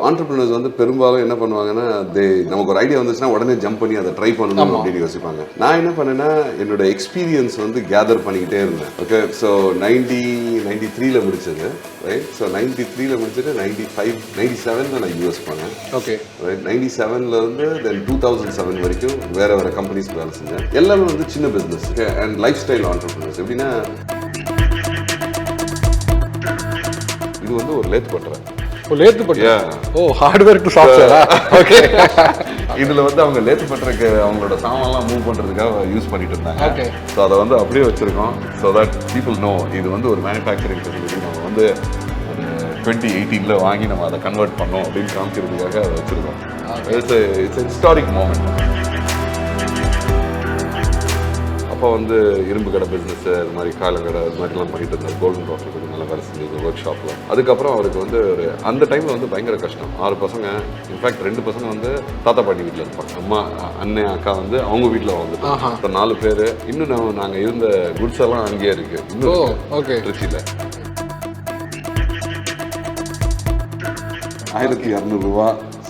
entrepreneurs வந்து பெரும்பாலும் என்ன பண்ணுவாங்கன்னா நமக்கு ஒரு ஐடியா வந்துச்சுன்னா உடனே ஜம்ப் பண்ணி அதை ட்ரை பண்ணணும் அப்படின்னு யோசிப்பாங்க. நான் என்ன பண்ணேன்னா என்னோட எக்ஸ்பீரியன்ஸ் வந்து கேதர் பண்ணிக்கிட்டே இருந்தேன். ஓகே, ஸோ 93ல முடிச்சது, ரைட். ஸோ 93ல முடிச்சுட்டு 97ல நான் யூஎஸ் போனேன். Okay, right. 97ல இருந்து தென் 2007 வரைக்கும் வேற வேற கம்பெனிஸ்க்கு வேலை செஞ்சேன். எல்லாமே வந்து சின்ன business and life style entrepreneurs. எப்படின்னா இது வந்து ஒரு லேத் பண்றேன். லேத்து பண்றியா? ஓ, ஹார்ட்வேர் டு சாஃப்ட்வேரா? ஓகே. இதுல வந்து அவங்க லேத்து பண்றதுக்கு அவங்களோட சாமான்லாம் மூவ் பண்றதுக்காக யூஸ் பண்ணிட்டு இருந்தாங்க. ஓகே, ஸோ அதை வந்து அப்படியே வச்சிருக்கோம். ஸோ தட் பீப்புள் நோ இது வந்து ஒரு மேனுஃபேக்சரிங் ஃபெசிலிட்டி. நம்ம வந்து 2018ல வாங்கி நம்ம அதை கன்வெர்ட் பண்ணோம் அப்படின்னு காமிக்கிறதுக்காக அதை வச்சிருக்கோம். It's historic moment. அப்போ வந்து இரும்பு கடை பிஸ்னஸ், இது மாதிரி காலை கடை, இது மாதிரிலாம் பண்ணிட்டு இருந்தார். கோல்டன் ப்ராஃபிட் நல்லா வேலை செஞ்சது ஒர்க் ஷாப்பில். அதுக்கப்புறம் அவருக்கு வந்து ஒரு அந்த டைமில் வந்து பயங்கர கஷ்டம். 6 பசங்க, இன்ஃபேக்ட் 2 பசங்க வந்து தாத்தா பாட்டி வீட்டில் இருப்பாங்க. அம்மா, அண்ணன், அக்கா வந்து அவங்க வீட்டில் வந்துட்டு இப்போ 4 பேர். இன்னும் நாங்கள் இருந்த குட்ஸ் எல்லாம் அங்கேயே இருக்கு இன்னும். ஓகே, ட்ரிச்சியில் 1200 ரூபா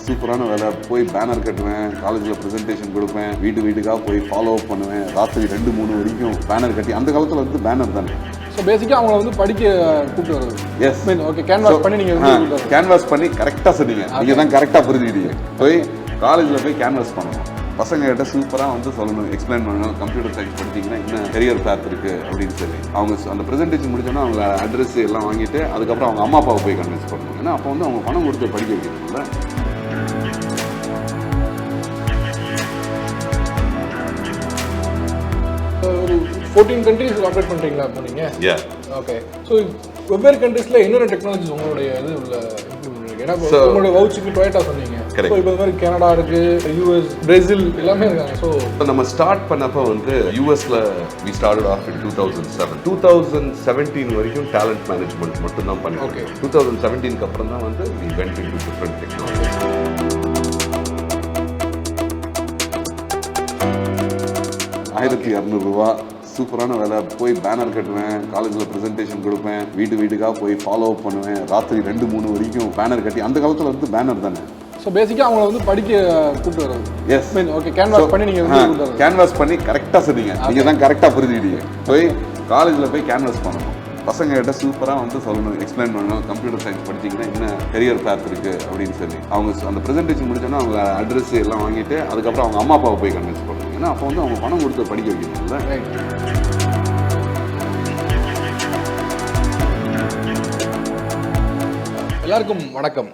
சூப்பரான வேலை. போய் பேனர் கட்டுவேன், காலேஜில் ப்ரெசன்டேஷன் கொடுப்பேன், வீட்டுக்காக போய் ஃபாலோ அப் பண்ணுவேன். ராத்திரி 2-3 வரைக்கும் பேனர் கட்டி. அந்த காலத்தில் வந்து பேனர் தானே. ஸோ பேசிக்காக அவங்கள வந்து படிக்க கூப்பிட்டு வருது. S, okay. கேன்வாஸ் பண்ணி நீங்கள் கேன்வாஸ் பண்ணி கரெக்டாக சொன்னீங்க. நீங்கள் தான் கரெக்டாக புரிஞ்சுக்கிட்டீங்க. போய் காலேஜில் போய் கேன்வாஸ் பண்ணணும். பசங்க கிட்ட சூப்பராக வந்து சொல்லணும், எக்ஸ்பிளைன் பண்ணணும். கம்ப்யூட்டர் சயின்ஸ் படிச்சிங்கன்னா என்ன கரியர் பேத் இருக்குது அப்படின்னு சொல்லி அவங்க அந்த ப்ரெசன்டேஷன் முடிச்சோன்னா அவங்க அட்ரஸ் எல்லாம் வாங்கிட்டு அதுக்கப்புறம் அவங்க அம்மா அப்பாவை போய் கன்வின்ஸ் பண்ணணும். ஏன்னா அப்போ வந்து அவங்க பணம் கொடுத்து படிக்க வைக்கணும்ல. ஒரு 14 கண்ட்ரீஸ் ஆப்ரேட் பண்ணுறீங்களா இப்போ நீங்கள்? ஓகே. ஸோ வெவ்வேறு கண்ட்ரீஸில் என்னென்ன டெக்னாலஜிஸ் உங்களுடைய இது உள்ள இம்ப்ளிமெண்ட்? ஏன்னா உங்களுடைய வவுச்சுக்கு டொயோட்டா சொன்னீங்க. ஸோ இப்போ இந்த மாதிரி கனடா இருக்கு, யூஎஸ், பிரேசில் எல்லாமே இருக்காங்க. ஸோ நம்ம ஸ்டார்ட் பண்ணப்போ வந்து யூஎஸ்ல வி ஸ்டார்டட் ஆஃப் இன் 2007. 2017 வரைக்கும் டேலண்ட் மேனேஜ்மெண்ட் மட்டும் தான் பண்ணி. ஓகே, 2017க்கு அப்புறம் தான் வந்து we went into different technologies. 1200 ரூபா சூப்பரான வேலை. போய் பேனர் கட்டுவேன், காலேஜில் ப்ரெசன்டேஷன் கொடுப்பேன், வீட்டுக்காக போய் ஃபாலோ அப் பண்ணுவேன். ராத்திரி 2-3 வரைக்கும் பேனர் கட்டி. அந்த காலத்தில் வந்து பேனர் தானே. ஸோ பேசிக்காக அவங்கள வந்து படிக்க கூப்பிட்டு வருது. S, okay. கேன்வாஸ் பண்ணி நீங்கள் கேன்வாஸ் பண்ணி கரெக்டாக சொன்னீங்க. நீங்கள் தான் கரெக்டாக புரிஞ்சுக்கிட்டீங்க. போய் காலேஜில் போய் கேன்வாஸ் பண்ணணும். பசங்க கிட்ட சூப்பராக வந்து சொல்லணும், எக்ஸ்பிளைன் பண்ணணும். கம்ப்யூட்டர் சயின்ஸ் படிச்சிங்கன்னா என்ன கரியர் பேத் இருக்குது அப்படின்னு சொல்லி அவங்க அந்த ப்ரெசன்டேஷன் முடிச்சோன்னா அவங்க அட்ரஸ் எல்லாம் வாங்கிட்டு அதுக்கப்புறம் அவங்க அம்மா அப்பாவை போய் கன்வின்ஸ் பண்ணணும். ஏன்னா அப்போ வந்து அவங்க பணம் கொடுத்து படிக்க வைக்கணும்ல. எல்லாருக்கும் வணக்கம்.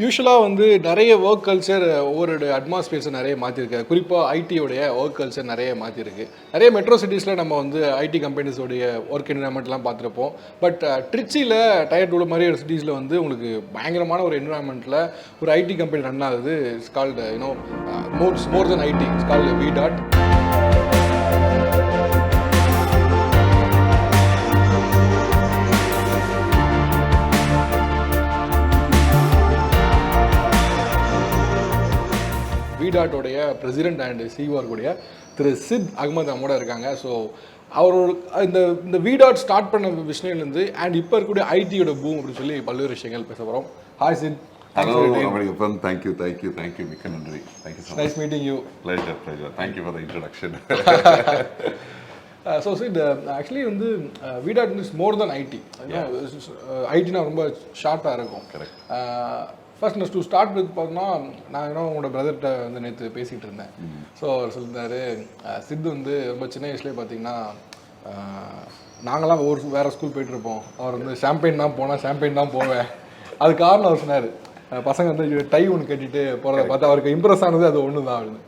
யூஸ்வலாக வந்து நிறைய ஒர்க் கல்ச்சர் ஒவ்வொரு அட்மாஸ்பியர்ஸை நிறைய மாற்றிருக்கு. குறிப்பாக ஐடியோடைய ஒர்க் கல்ச்சர் நிறைய மாற்றிருக்கு. நிறைய மெட்ரோ சிட்டிஸில் நம்ம வந்து ஐடி கம்பெனிஸோடைய ஒர்க் என்விரான்மெண்ட்லாம் பார்த்துருப்போம். பட் ட்ரிச்சியில் டயர் 2 மாதிரி ஒரு சிட்டிஸில் வந்து உங்களுக்கு பயங்கரமான ஒரு என்விரான்மெண்ட்டில் ஒரு ஐடி கம்பெனி ரன் ஆகுது. It's called more than IT. It's called VDart. VDartோடைய பிரசிடென்ட் அண்ட் சிஇஓ கூடிய திரு சித் அகமது நம்மோட இருக்காங்க. ஸோ அவரோட இந்த VDart ஸ்டார்ட் பண்ண விஷயம்லேருந்து அண்ட் இப்போ இருக்கக்கூடிய ஐடியோட பூம் அப்படின்னு சொல்லி பல்வேறு விஷயங்கள் பேச போகிறோம். Hi Sid. Hello, thank you. மிக்க நன்றி. Thank you so much. Nice meeting you. Pleasure. Thank you for the introduction. So Sid, actually வந்து VDart is more than IT. ஐடினா ரொம்ப ஷார்ட்டாக இருக்கும். Correct. First to start with பார்த்தோம்னா, நான் உங்களோட பிரதர்கிட்ட வந்து நேற்று பேசிகிட்டு இருந்தேன். ஸோ அவர் சொல்லியிருந்தாரு, சித்து வந்து ரொம்ப சின்ன வயசுலேயே பார்த்தீங்கன்னா நாங்களாம் வேறு ஸ்கூல் போயிட்டுருப்போம். அவர் வந்து ஷாம்பெயின் தான் போவேன். அது காரணம் அவர் சொன்னார், பசங்க வந்து டை ஒன்று கட்டிட்டு போகிறத பார்த்து அவருக்கு இம்ப்ரெஸ் ஆனது அது ஒன்று தான் அப்படின்னு.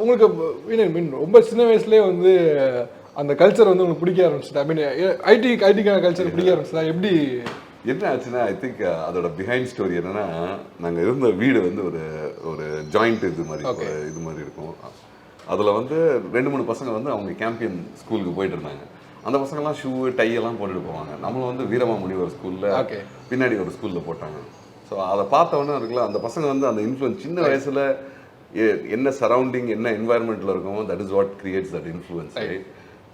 உங்களுக்கு ரொம்ப சின்ன வயசுலேயே வந்து அந்த கல்ச்சர் வந்து உங்களுக்கு பிடிக்க ஆரம்பிச்சுட்டா? ஐடிக்கான கல்ச்சர் பிடிக்க ஆரம்பிச்சுட்டா? எப்படி என்ன ஆச்சுன்னா, ஐ திங்க் அதோட பிஹைண்ட் ஸ்டோரி என்னன்னா, நாங்கள் இருந்த வீடு வந்து ஒரு ஜாயிண்ட் இது மாதிரி இருக்கும். அதில் வந்து 2-3 பசங்க வந்து அவங்க கேம்பியன் ஸ்கூலுக்கு போயிட்டு இருந்தாங்க. அந்த பசங்கள்லாம் ஷூ டை எல்லாம் போட்டுட்டு போவாங்க. நம்மளும் வந்து வீரமாமுனி ஒரு ஸ்கூலில் பின்னாடி ஒரு ஸ்கூலில் போட்டாங்க. ஸோ அதை பார்த்தவொன்னே இருக்குல்ல, அந்த பசங்க வந்து அந்த இன்ஃப்ளூயன்ஸ் சின்ன வயசில் என்ன சரௌண்டிங் என்ன என்வாயர்மெண்ட்டில் இருக்கும், that is what creates that influence.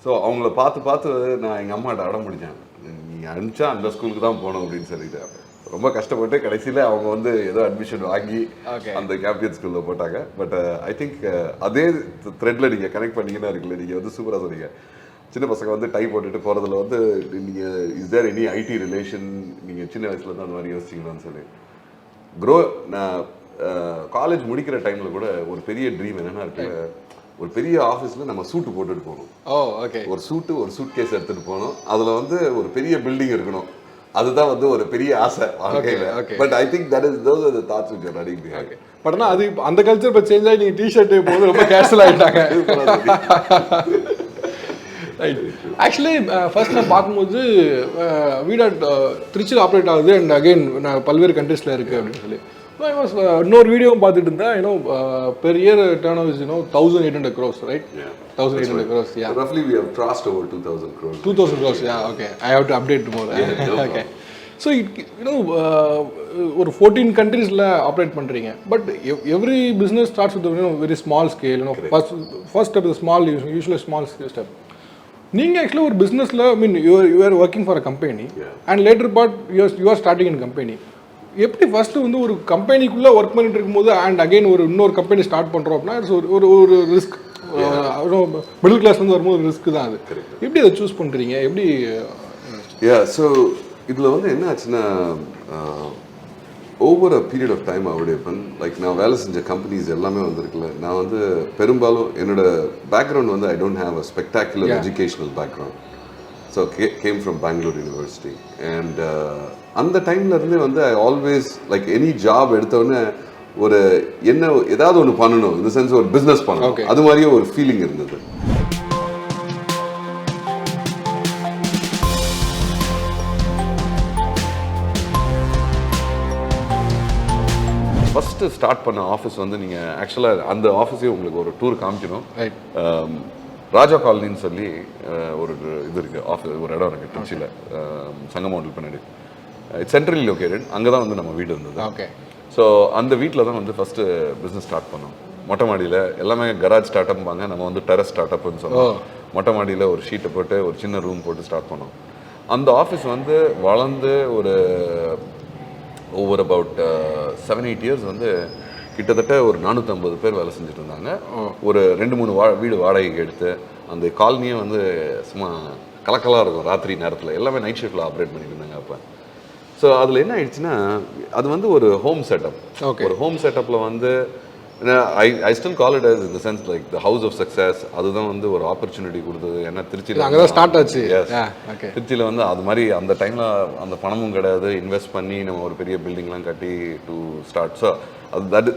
So அவங்கள பார்த்து நான் எங்கள் அம்மாட்ட அடம் பிடிச்சேன், நீங்கள் அனுப்பிச்சா அந்த ஸ்கூலுக்கு தான் போகணும் அப்படின்னு சொல்லிட்டு. ரொம்ப கஷ்டப்பட்டு கடைசியில் அவங்க வந்து ஏதோ அட்மிஷன் வாங்கி அந்த கேம்பியன் ஸ்கூலில் போட்டாங்க. பட் ஐ திங்க் அதே த்ரெட்டில் நீங்கள் கனெக்ட் பண்ணிங்கன்னா இருக்குல்ல, நீங்கள் வந்து சூப்பராக சொன்னீங்க. சின்ன பசங்க வந்து டை போட்டுட்டு போகிறதுல வந்து நீங்கள் is there any IT relation நீங்கள் சின்ன வயசுல தான் அந்த மாதிரி யோசிச்சிங்களான்னு சொல்லி நான் காலேஜ் முடிக்கிற டைமில் கூட ஒரு பெரிய ட்ரீம் என்னென்னா இருக்கு, ஒரு பெரிய ஆஃபீஸில் நம்ம சூட்டு போட்டுட்டு போகணும். ஒரு சூட் கேஸ் எடுத்துகிட்டு போகணும். அதில் வந்து ஒரு பெரிய பில்டிங் இருக்கணும். அதுதான் வந்து ஒரு பெரிய ஆசை வாழ்க்கையில். But I think that is those are the thoughts which are running behind. But ஆனால் அது அந்த கல்ச்சர் இப்போ சேஞ்ச் ஆகி நீங்கள் டிஷர்ட் போது ரொம்ப கேஷுவல் ஆகிட்டாங்க. ஆக்சுவலி ஃபர்ஸ்ட் நான் பார்க்கும்போது VDart திருச்சியில் ஆப்ரேட் ஆகுது அண்ட் அகெயின் பல்வேறு கண்ட்ரீஸில் இருக்குது அப்படின்னு சொல்லி இன்னொரு வீடியோவும் பார்த்துட்டு இருந்தேன். Per year turn over is 1,800 crores, right? 1,800 crores, yeah. Roughly we have crossed over 2,000 crores. 2,000 crores, yeah, okay. I have to update more. Okay. So ஒரு 14 countries-ல ஆப்ரேட் பண்ணுறீங்க. But every business starts with very small scale. First step is small, usually small step. நீங்கள் ஆக்சுவலாக ஒரு பிஸ்னஸில் you are working for a company and later part you are starting in company. எப்படி first வந்து ஒரு கம்பெனிக்குள்ளே work பண்ணிட்டு இருக்கும்போது and again இன்னொரு கம்பெனி ஸ்டார்ட் பண்ணுறோம் அப்படின்னா ஒரு ரிஸ்க், மிடில் கிளாஸ் வந்து வரும்போது ஒரு ரிஸ்க் தான் அது. எப்படி அதை சூஸ் பண்ணுறீங்க, எப்படி? ஸோ இதில் வந்து என்ன ஆச்சுன்னா over a period of time அவருடைய லைக் நான் வேலை செஞ்ச கம்பெனிஸ் எல்லாமே வந்துருக்குல்ல, நான் வந்து பெரும்பாலும் என்னோட பேக்ரவுண்ட் வந்து I don't have a spectacular educational background. So came from Bangalore university. And அந்த டைம்ல இருந்தே வந்து I always like any job எடுத்தோடனே ஒரு ஏதாவது ஒன்று பண்ணணும், இந்த சென்ஸ் ஒரு பிஸ்னஸ் பண்ணணும், அது மாதிரியே ஒரு ஃபீலிங் இருந்தது. ஃபர்ஸ்ட் ஸ்டார்ட் பண்ண ஆஃபீஸ் வந்து நீங்கள் ஆக்சுவலாக அந்த ஆஃபீஸே உங்களுக்கு ஒரு டூர் காமிக்கணும். ராஜா காலனின்னு சொல்லி ஒரு இது இருக்குது, ஒரு இடம் இருக்குது திருச்சியில், சங்கம் ஹோட்டல் பின்னாடி. It's centrally located. அங்கே தான் வந்து நம்ம வீடு இருந்தது. ஓகே. ஸோ அந்த வீட்டில் தான் வந்து ஃபஸ்ட்டு பிஸ்னஸ் ஸ்டார்ட் பண்ணோம். மொட்டை மாடியில் எல்லாமே கராஜ் ஸ்டார்ட் அப்பாங்க, நம்ம வந்து டெரஸ் ஸ்டார்ட் அப்னு சொன்னோம். மொட்டை மாடியில் ஒரு ஷீட்டை போட்டு ஒரு சின்ன ரூம் போட்டு ஸ்டார்ட் பண்ணோம். அந்த ஆஃபீஸ் வந்து வளர்ந்து ஒரு ஓவர் அபவுட் 7-8 இயர்ஸ் வந்து கிட்டத்தட்ட ஒரு 450 பேர் வேலை செஞ்சுட்டு இருந்தாங்க. ஒரு 2-3 வீடு வாடகைக்கு எடுத்து அந்த காலனியே வந்து சும்மா கலக்கலாக இருக்கும். ராத்திரி நேரத்தில் எல்லாமே நைட் ஷிஃப்டில் ஆப்ரேட் பண்ணிட்டு இருந்தாங்க அப்போ. ஸோ அதில் என்ன ஆயிடுச்சுன்னா அது வந்து ஒரு ஹோம் செட்டப். ஒரு ஹோம் செட்டப்பில் வந்து I still call it as in the sense like the house of success. அதுதான் வந்து ஒரு ஆப்பர்ச்சுனிட்டி கொடுத்தது. ஏன்னா திருச்சியில் அங்கே தான் ஸ்டார்ட் ஆச்சு. திருச்சியில் வந்து அது மாதிரி அந்த டைமில் அந்த பணமும் கிடையாது, இன்வெஸ்ட் பண்ணி நம்ம ஒரு பெரிய பில்டிங்லாம் கட்டி to start. So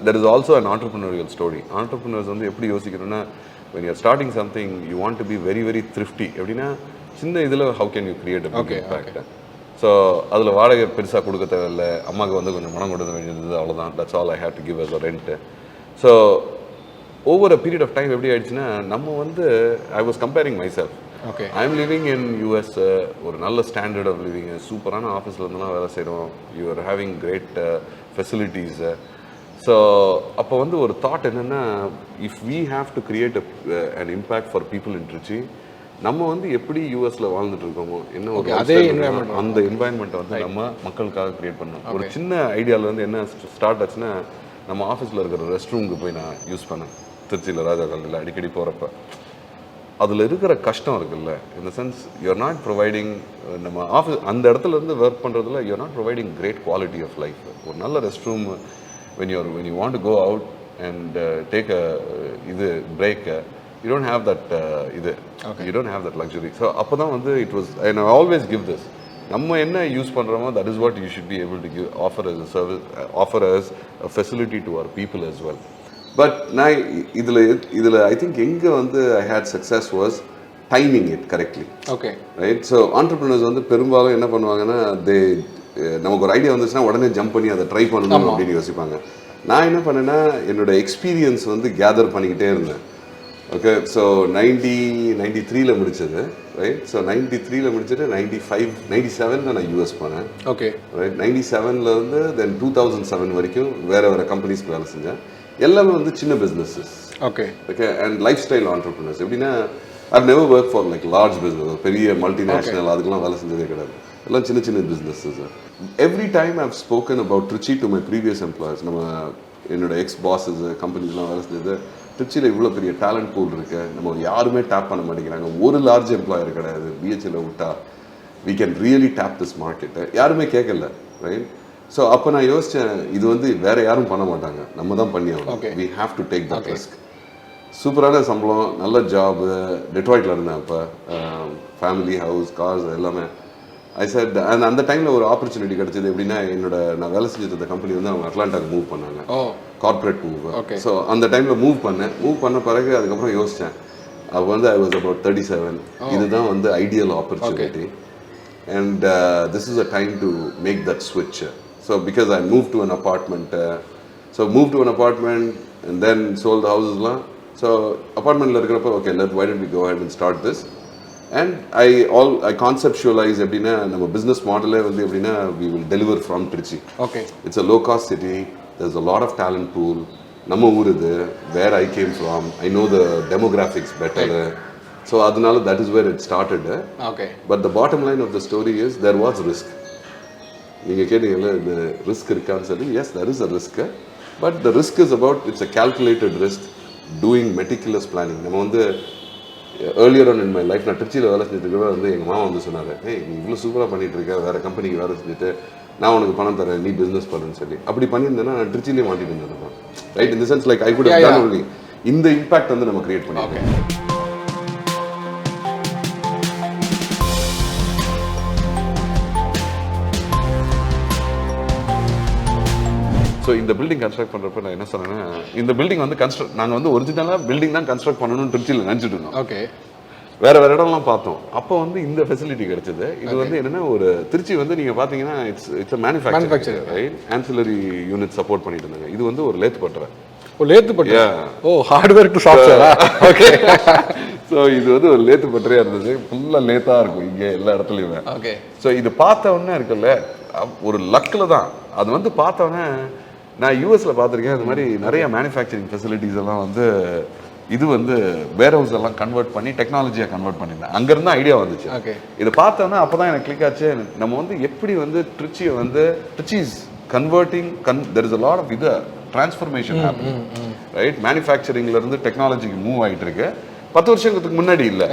that is also an entrepreneurial story. Entrepreneurs வந்து எப்படி யோசிக்கிறோன்னா when you are starting something you want to be very very thrifty. எப்படின்னா சின்ன இதில் how can you create a big impact. So அதில் வாடகை பெருசாக கொடுக்க தேவையில்லை, அம்மாவுக்கு வந்து கொஞ்சம் மனம் கொடுக்க வேண்டியது, அவ்வளோதான். that's all I had to give as a rent. So over a period of time எப்படி ஆயிடுச்சுன்னா நம்ம வந்து ஐ வாஸ் கம்பேரிங் மை செல்ஃப். I am living in US, ஒரு நல்ல ஸ்டாண்டர்ட் ஆஃப் லிவிங், சூப்பரான ஆஃபீஸில் இருந்தெல்லாம் வேலை செய்கிறோம், you are having great facilities. So அப்போ வந்து ஒரு தாட் என்னென்னா if we have to create an impact for people in Trichy, நம்ம வந்து எப்படி யூஎஸ்ல வாழ்ந்துட்டு இருக்கோமோ என்ன ஒரு அதே அந்த என்வாயன்மெண்ட்டை வந்து நம்ம மக்களுக்காக கிரியேட் பண்ணோம். ஒரு சின்ன ஐடியாவில் வந்து என்ன ஸ்டார்ட் ஆச்சுன்னா நம்ம ஆஃபீஸில் இருக்கிற ரெஸ்ட் ரூமுக்கு போய் நான் யூஸ் பண்ணேன் திருச்சியில் ராஜா காலனியில் அடிக்கடி போகிறப்ப. அதில் இருக்கிற கஷ்டம் இருக்குல்ல, இந்த சென்ஸ் யூஆர் நாட் ப்ரொவைடிங், நம்ம ஆஃபீஸ் அந்த இடத்துல இருந்து ஒர்க் பண்ணுறதுல you're not providing great quality of life. ஒரு நல்ல rest room when you want to go out and take a break, you don't have that you don't have that luxury. So appo வந்து it was, and I always give this, நம்ம என்ன use பண்றோமோ that is what you should be able to give, offer as a service, offer as a facility to our people as well. But நான் இதுல I think எங்க வந்து I had success was timing it correctly. Okay, right? So entrepreneurs வந்து பெரும்பாலும் என்ன பண்ணுவாங்கன்னா நமக்கு ஒரு ஐடியா வந்துச்சுன்னா உடனே ஜம்ப் பண்ணி அதை ட்ரை பண்ணணும் அப்படின்னு யோசிப்பாங்க. நான் என்ன பண்ணேன்னா என்னோட எக்ஸ்பீரியன்ஸ் வந்து கேதர் பண்ணிக்கிட்டே இருந்தேன். ஓகே, ஸோ 93ல் முடிச்சது, ரைட்? ஸோ 93ல் முடிச்சுட்டு 97ல் நான் யூஎஸ் போனேன். Okay, right. 97ல் இருந்து தென் 2007 வரைக்கும் வேறு கம்பெனிஸ்க்கு வேலை செஞ்சேன். எல்லாமே வந்து சின்ன businesses. Okay, okay, and life style entrepreneurs. எப்படின்னா I've never worked for like large business, பெரிய மல்டிநேஷனல், அதுக்கெல்லாம் வேலை செஞ்சதே கிடையாது. எல்லாம் சின்ன சின்ன businesses. Every time I've spoken about Trichy to my previous employers. நம்ம என்னோட எக்ஸ் பாஸஸ் கம்பெனிஸ்லாம் வேலை செஞ்சது, ட்ரிச்சியில் இவ்வளோ பெரிய டேலண்ட் பூல் இருக்கு, நம்ம யாருமே டேப் பண்ண மாட்டேங்கிறாங்க, ஒரு லார்ஜ் எம்ப்ளாயர் கிடையாது, பிஹெச்எல்ல விட்டா we can really tap this market. யாருமே கேட்கல, ரைட்? ஸோ அப்போ நான் யோசித்தேன், இது வந்து வேற யாரும் பண்ண மாட்டாங்க, நம்ம தான் பண்ணி ஆகணும். we have to take that risk. சூப்பரான சம்பளம், நல்ல ஜாபு, டெட்ராய்ட்டில் இருந்தேன் அப்போ, ஃபேமிலி ஹவுஸ், கார்ஸ் எல்லாமே. ஐ செட், அந்த டைமில் ஒரு ஆப்பர்ச்சுனிட்டி கிடைச்சது. எப்படின்னா, நான் வேலை செஞ்சுட்டு கம்பெனி வந்து அவங்க அட்லாண்டாக்கு மூவ் பண்ணாங்க, கார்பரேட் மூவ். ஸோ அந்த டைமில் மூவ் பண்ண பிறகு அதுக்கப்புறம் யோசித்தேன், அப்போ வந்து ஐ வாஸ் அபவுட் 37. இதுதான் வந்து ideal opportunity. And this is a time to make that switch. So because I moved to an apartment, and then sold the houses la. So apartment la irukkrappa, okay, why don't we go ahead and start this? And I conceptualize eppdina nama business model vandu eppdina we will deliver from Trichy. Okay, it's a low cost city, there's a lot of talent pool. Nama oor idu, where I came from, I know the demographics better. So adunala that is where it started. Okay, but the bottom line of the story is there was risk. நீங்க கேட்டீங்கல்ல, இந்த risk இருக்கான்னு சொல்லி. yes, there is a risk, but the risk is about, it's a calculated risk, doing meticulous planning. நம்ம வந்து earlier on in my life, நான் ட்ரிச்சியில் வேலை செஞ்சுட்டு இருக்கவே வந்து எங்கள் மாமா வந்து சொன்னாங்க, ஏய் நீ இவ்வளோ சூப்பராக பண்ணிட்டு இருக்க, வேற கம்பெனிக்கு வேலை செஞ்சுட்டு நான் உனக்கு பணம் தரேன், நீ பிஸ்னஸ் பண்ணுன்னு சொல்லி. அப்படி பண்ணியிருந்தேன்னா நான் ட்ரிச்சிலே மாட்டிட்டு இருந்தேன், ரைட்? இந்த sense like I could have done only. இந்த இம்பாக்ட் வந்து நம்ம கிரியேட் பண்ணிருக்கோம். ஸோ இந்த பில்டிங் கன்ஸ்ட்ரக்ட் பண்ணுறப்ப நான் என்ன சொன்னேன்னா, இந்த பில்டிங் வந்து நாங்கள் வந்து ஒரிஜினலாக பில்டிங் தான் கன்ஸ்ட்ரக்ட் பண்ணணும்னு ட்ரிச்சியில் நினச்சிட்டு இருந்தோம். ஓகே, வேற இடம்லாம் பார்த்தோம். அப்போ வந்து இந்த ஃபெசிலிட்டி கிடைச்சது. இது வந்து என்னன்னா, ஒரு திருச்சி வந்து நீங்கள் பார்த்தீங்கன்னா it's manufacture, right? Ancillary unit support பண்ணிட்டு இருந்தாங்க. இது வந்து ஒரு லேத்து பட்டறை. ஹார்ட்வேர் டு சாஃப்ட்வேரா? ஓகே. ஸோ இது வந்து ஒரு லேத்து பட்டறையா இருந்தது, ஃபுல்லாக லேத்தாக இருக்கும் இங்கே எல்லா இடத்துலையுமே. ஓகே. ஸோ இது பார்த்த உடனே இருக்குல்ல, ஒரு லக்கில் தான் அது வந்து பார்த்த உடனே. நான் யூஎஸ்ல பார்த்துருக்கேன், அது மாதிரி நிறைய மேனுஃபேக்சரிங் ஃபெசிலிட்டிஸ் எல்லாம் வந்து இது வந்து வேர் ஹவுஸ் எல்லாம் கன்வெர்ட் பண்ணி டெக்னாலஜியாக கன்வெர்ட் பண்ணியிருந்தேன். அங்கேருந்து ஐடியா வந்துச்சு. ஓகே, இதை பார்த்தோன்னா அப்போ தான் எனக்கு கிளிக் ஆச்சு. நம்ம வந்து எப்படி வந்து ட்ரிச்சியை வந்து Trichy is converting, there is a lot of இது டிரான்ஸ்ஃபர்மேஷன் ஹேப்பனிங், ரைட்? மேனுஃபேக்சரிங்லேருந்து டெக்னாலஜிக்கு மூவ் ஆகிட்டு இருக்கு. 10 வருஷத்துக்கு முன்னாடி இல்லை,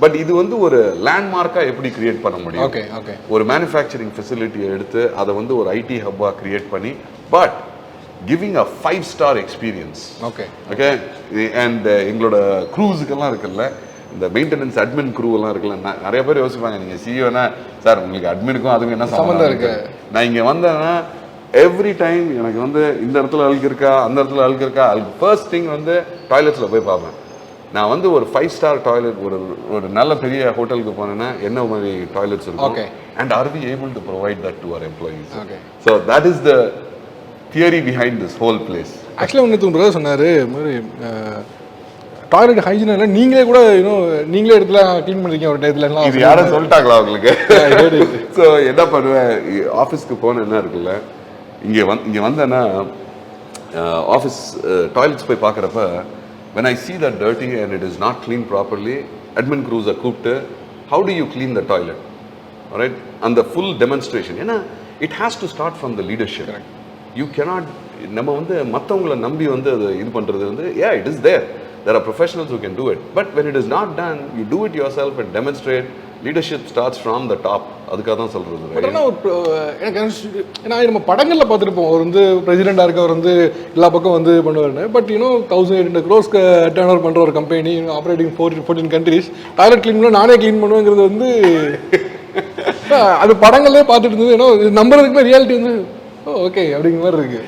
பட் இது வந்து ஒரு லேண்ட்மார்க்காக எப்படி கிரியேட் பண்ண முடியும்? Okay, okay. ஒரு மேனுஃபேக்சரிங் ஃபெசிலிட்டியை எடுத்து அதை வந்து ஒரு ஐடி ஹப்பாக கிரியேட் பண்ணி, but giving a 5-star experience. Okay, okay. And எங்களோட க்ரூஸுக்கெல்லாம் இருக்குல்ல, இந்த மெயின்டெனன்ஸ் அட்மின் க்ரூ எல்லாம் இருக்குல்ல, நிறைய பேர் யோசிப்பாங்க, நீங்கள் சிஇஓனா சார் உங்களுக்கு அட்மினுக்கும் அதுக்கும் என்ன சம்மந்தம் இருக்கு? நான் இங்கே வந்தேன்னா எவ்ரி டைம் எனக்கு வந்து இந்த இடத்துல அழுக்கு இருக்கா, அந்த இடத்துல அழுக்கு இருக்கா, ஃபர்ஸ்ட் திங் வந்து டாய்லெட்ஸில் போய் பார்ப்பேன். நான் வந்து ஒரு 5-star டாய்லெட், ஒரு நல்ல பெரிய ஹோட்டலுக்கு போனேன்னா என்ன மாதிரி டாய்லெட்ஸ் இருக்கும், and are we able to provide that to our employees? Okay, so that is the theory behind this whole place. Actually ஒன்று பிரதர் சொன்னார், மாதிரி டாய்லெட் ஹைஜீன் எல்லாம் நீங்களே கூட நீங்களே இடத்துல க்ளீன் பண்ணிருக்கீங்க ஒரு டயத்துலலாம். இது யாரும் சொல்லிட்டாங்களா உங்களுக்கு? ஸோ என்ன பண்ணுவேன், ஆஃபீஸ்க்கு போன என்ன இருக்குல்ல, இங்கே வந்தேன்னா ஆஃபீஸ் டாய்லெட்ஸ் போய் பார்க்குறப்ப when I see that dirty and it is not cleaned properly, admin crews are கூப்பிட்டு how do you clean the toilet, alright? And the full demonstration, ஏன்னா it has to start from the leadership. Correct. You cannot, நம்ம வந்து மற்றவங்களை நம்பி வந்து அது இது பண்ணுறது வந்து, it is there are professionals who can do it, but when it is not done, you do it yourself and demonstrate. Leadership starts from the top. அதுக்காக தான் சொல்கிறது. எனக்கு ஏன்னா நம்ம படங்களில் பார்த்துருப்போம், அவர் வந்து பிரசிடெண்டாக இருக்க, அவர் வந்து எல்லா பக்கம் வந்து பண்ணுவார். பட் 1800 crores டர்ன் ஓவர் பண்ணுற ஒரு company, operating 14 countries, toilet clean பண்ண நானே க்ளீன் பண்ணுவேங்கிறது வந்து அது படங்களே பார்த்துட்டு இருந்தது. ஏன்னா நம்புறதுக்குமே ரியாலிட்டி வந்து ஓகே அப்படிங்கிற மாதிரி இருக்கு.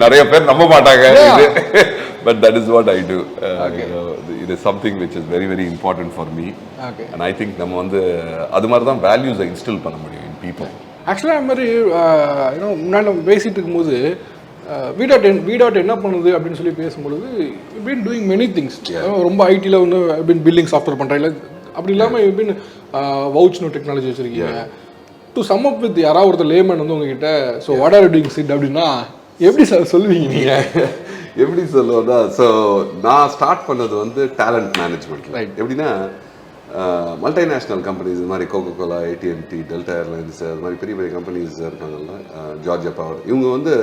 நிறைய பேர் நம்ப மாட்டாங்க, but that is what I do. It is something which is very very important for me. Okay, and I think நம்ம வந்து அது மாதிரி தான் வேல்யூஸை இன்ஸ்டில் பண்ண முடியும் in people. ஆக்சுவலாக அது மாதிரி முன்னாடி நம்ம பேசிட்டு இருக்கும்போது VDart என்ன பண்ணுது அப்படின்னு சொல்லி பேசும்பொழுது, been doing many things. ரொம்ப ஐடியில் வந்து பில்டிங் சாஃப்ட்வேர் பண்ணுறேன், இல்லை அப்படி இல்லாமல் been வவுச்னு டெக்னாலஜி வச்சுருக்கீங்க. டு சம் அப் வித் யாராவது ஒருத்தர் லேமன் வந்து உங்ககிட்ட ஸோ வாட் ஆர் டூயிங் சிட் அப்படின்னா எப்படி சார் சொல்லுவீங்க நீங்கள்? எப்படி சொல்லுவோம்னா, ஸோ நான் ஸ்டார்ட் பண்ணது வந்து டேலண்ட் மேனேஜ்மெண்ட். ரைட். எப்படின்னா மல்டிநேஷ்னல் கம்பெனிஸ் இது மாதிரி கோகோகோலா, AT&T, டெல்டா ஏர்லைன்ஸ் அது மாதிரி பெரிய பெரிய கம்பெனிஸ் இருக்காங்கல்ல, ஜார்ஜியா பவர், இவங்க வந்து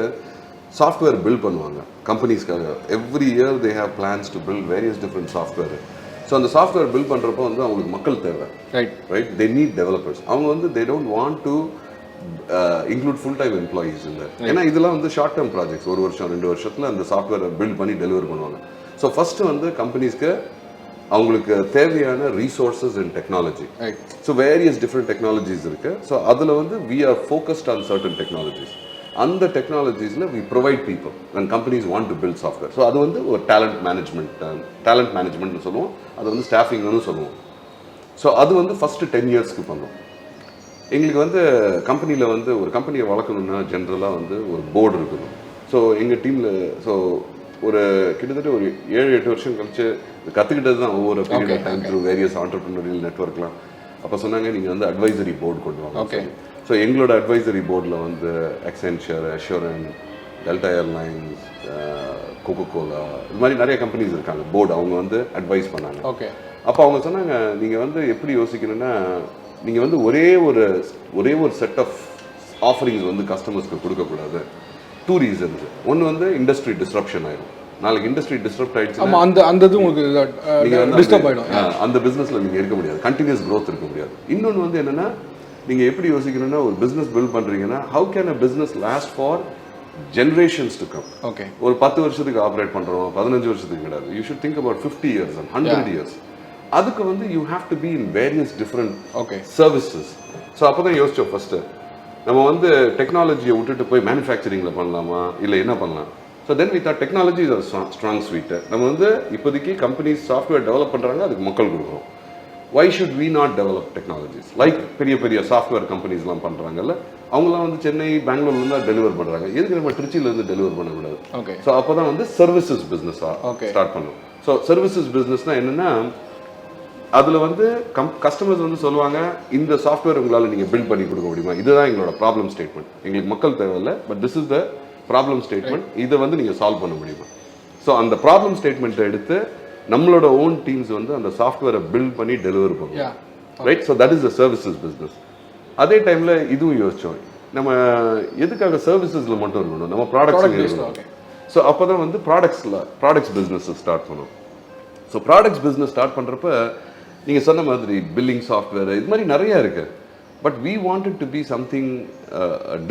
சாஃப்ட்வேர் பில்ட் பண்ணுவாங்க கம்பெனிஸ்க்காக. Every year they have plans to build various different software. So அந்த சாஃப்ட்வேர் பில்ட் பண்ணுறப்போ வந்து அவங்களுக்கு மக்கள் தேவை. Right, they need developers. அவங்க வந்து they don't want to include full time employees இல்லை. ஏன்னா இதெல்லாம் வந்து ஷார்ட் டேர்ம் ப்ராஜெக்ட்ஸ், 1 வருஷம் 2 வருஷத்தில் அந்த சாஃப்ட்வேரை பில்ட் பண்ணி டெலிவர் பண்ணுவாங்க. ஸோ ஃபஸ்ட்டு வந்து கம்பெனிஸ்க்கு அவங்களுக்கு தேவையான resources and technology. So various different technologies இருக்குது. ஸோ அதில் வந்து we are focused on certain technologies. அந்த டெக்னாலஜிஸில் we provide people and companies want to build software. So அது வந்து ஒரு டேலண்ட் மேனேஜ்மெண்ட்னு சொல்லுவோம், அது வந்து ஸ்டாஃபிங்னு சொல்லுவோம். ஸோ அது வந்து ஃபஸ்ட்டு 10 இயர்ஸ்க்கு பண்ணோம். எங்களுக்கு வந்து கம்பெனியில் வந்து ஒரு கம்பெனியை வளர்க்கணுன்னா ஜென்ரலாக வந்து ஒரு போர்டு இருக்கணும். ஸோ எங்கள் டீமில் ஸோ ஒரு கிட்டத்தட்ட ஒரு 7-8 வருஷம் கழிச்சு கற்றுக்கிட்டது தான் ஒவ்வொரு period time through various entrepreneurial நெட்வொர்க்லாம். அப்போ சொன்னாங்க நீங்கள் வந்து அட்வைசரி போர்டு கொண்டு வாங்க. ஸோ எங்களோட அட்வைசரி போர்டில் வந்து எக்ஸென்ச்சர், அஷூரன்ஸ், டெல்டா ஏர்லைன்ஸ், கோகோகோலா, இது மாதிரி நிறைய கம்பெனிஸ் இருக்காங்க போர்டு. அவங்க வந்து அட்வைஸ் பண்ணாங்க. அப்போ அவங்க சொன்னாங்க நீங்கள் வந்து எப்படி யோசிக்கணும்னா, நீங்கள் வந்து ஒரே ஒரு செட் ஆஃப் ஆஃபரிங்ஸ் வந்து கஸ்டமர்ஸ்க்கு கொடுக்கக்கூடாது. 2 ரீசன்ஸ். ஒன்று வந்து இண்டஸ்ட்ரி டிஸ்ரப்ஷன் ஆயிடும். நாளைக்கு இண்டஸ்ட்ரி டிஸ்ரப்ட் ஆயிடுச்சுன்னா அந்த பிஸ்னஸில் நீங்கள் இருக்க முடியாது, கண்டினியூஸ் க்ரோத் இருக்க முடியாது. இன்னொன்று வந்து என்னென்னா, நீங்கள் எப்படி யோசிக்கணும்னா, ஒரு பிஸ்னஸ் பில்ட் பண்ணுறீங்கன்னா how can a business last for generations to come. ஒரு 10 வருஷத்துக்கு ஆப்ரேட் பண்ணுறோம், 15 வருஷத்துக்கு கிடையாது. You should think about 50 years and 100 years. அதுக்கு வந்து you have to be in various different services. So அப்போ தான் யோசிச்சோம் ஃபஸ்ட்டு நம்ம வந்து டெக்னாலஜியை விட்டுட்டு போய் மேனுஃபேக்சரிங்கில் பண்ணலாமா, இல்லை என்ன பண்ணலாம். So then we thought technology is a strong suit. நம்ம வந்து இப்போதைக்கு கம்பெனிஸ் சாஃப்ட்வேர் டெவலப் பண்ணுறாங்க, அதுக்கு மக்கள் கொடுக்குறோம். why should we not develop technologies like பெரிய பெரிய சாஃப்ட்வேர் கம்பெனிஸ்லாம் பண்ணுறாங்கல்ல, அவங்களாம் வந்து சென்னை, பெங்களூர்லேருந்து தான் டெலிவர் பண்ணுறாங்க. எதுக்கு நம்ம திருச்சியிலேருந்து டெலிவர் பண்ணக்கூடாது? ஸோ அப்போ தான் வந்து சர்வீசஸ் பிஸ்னஸாக ஸ்டார்ட் பண்ணும். ஸோ சர்வீசஸ் பிஸ்னஸ்னால் என்னென்னா, அதில் வந்து கஸ்டமர்ஸ் வந்து சொல்லுவாங்க, இந்த சாஃப்ட்வேர் உங்களால் நீங்கள் பில்ட் பண்ணி கொடுக்க முடியுமா, இதுதான் எங்களோட ப்ராப்ளம் ஸ்டேட்மெண்ட், எங்களுக்கு மக்கள் தேவையில்லை, but this is the problem statement, இதை வந்து நீங்கள் சால்வ் பண்ண முடியுமா. ஸோ அந்த ப்ராப்ளம் ஸ்டேட்மெண்ட்டை எடுத்து நம்மளோட ஓன் டீம்ஸ் வந்து அந்த சாஃப்ட்வேரை பில்ட் பண்ணி டெலிவர் பண்ணுவோம். Right, so that is the services business. அதே டைமில் இதுவும் யோசித்தோம், நம்ம எதுக்காக சர்வீசஸில் மட்டும் இருக்கணும், நம்ம ப்ராடக்ட்ஸ் இருக்கணும். ஸோ அப்போ தான் வந்து ப்ராடக்ட்ஸ் பிஸ்னஸ் ஸ்டார்ட் பண்ணுவோம். ஸோ ப்ராடக்ட்ஸ் பிஸ்னஸ் ஸ்டார்ட் பண்ணுறப்ப நீங்கள் சொன்ன மாதிரி பில்லிங் சாஃப்ட்வேர் இது மாதிரி நிறையா இருக்குது. But we wanted to be something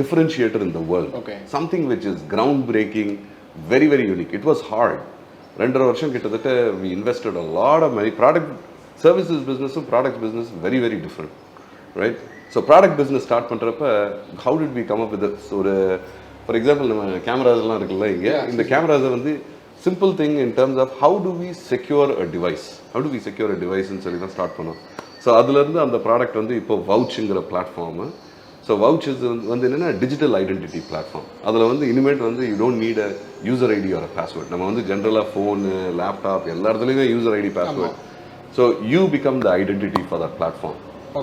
differentiator in the world, something which is ground breaking, very very unique. It was hard. 2.5 வருஷம் கிட்டத்தட்ட we invested a lot of money. Product services பிஸ்னஸும் product business very very different. Right, so product business start பண்ணுறப்ப how did we come up with ஒரு for example நம்ம கேமராஸ்லாம் இருக்குல்ல, இங்கே இந்த கேமராஸை வந்து simple thing in terms of how to we secure அ டிவைஸ்ன்னு சொல்லி தான் ஸ்டார்ட் பண்ணோம். ஸோ அதுலேருந்து அந்த ப்ராடக்ட் வந்து இப்போ வவுச்சுங்கிற பிளாட்ஃபார்மு. ஸோ வவுச்சஸ் வந்து என்னென்னா டிஜிட்டல் ஐடென்டிட்டி பிளாட்ஃபார்ம். அதில் வந்து இனிமேட் வந்து you don't need a user ID or a password. நம்ம வந்து ஜென்ரலாக ஃபோனு, லேப்டாப் எல்லா இடத்துலையுமே user ID, password. So you become the identity for that platform.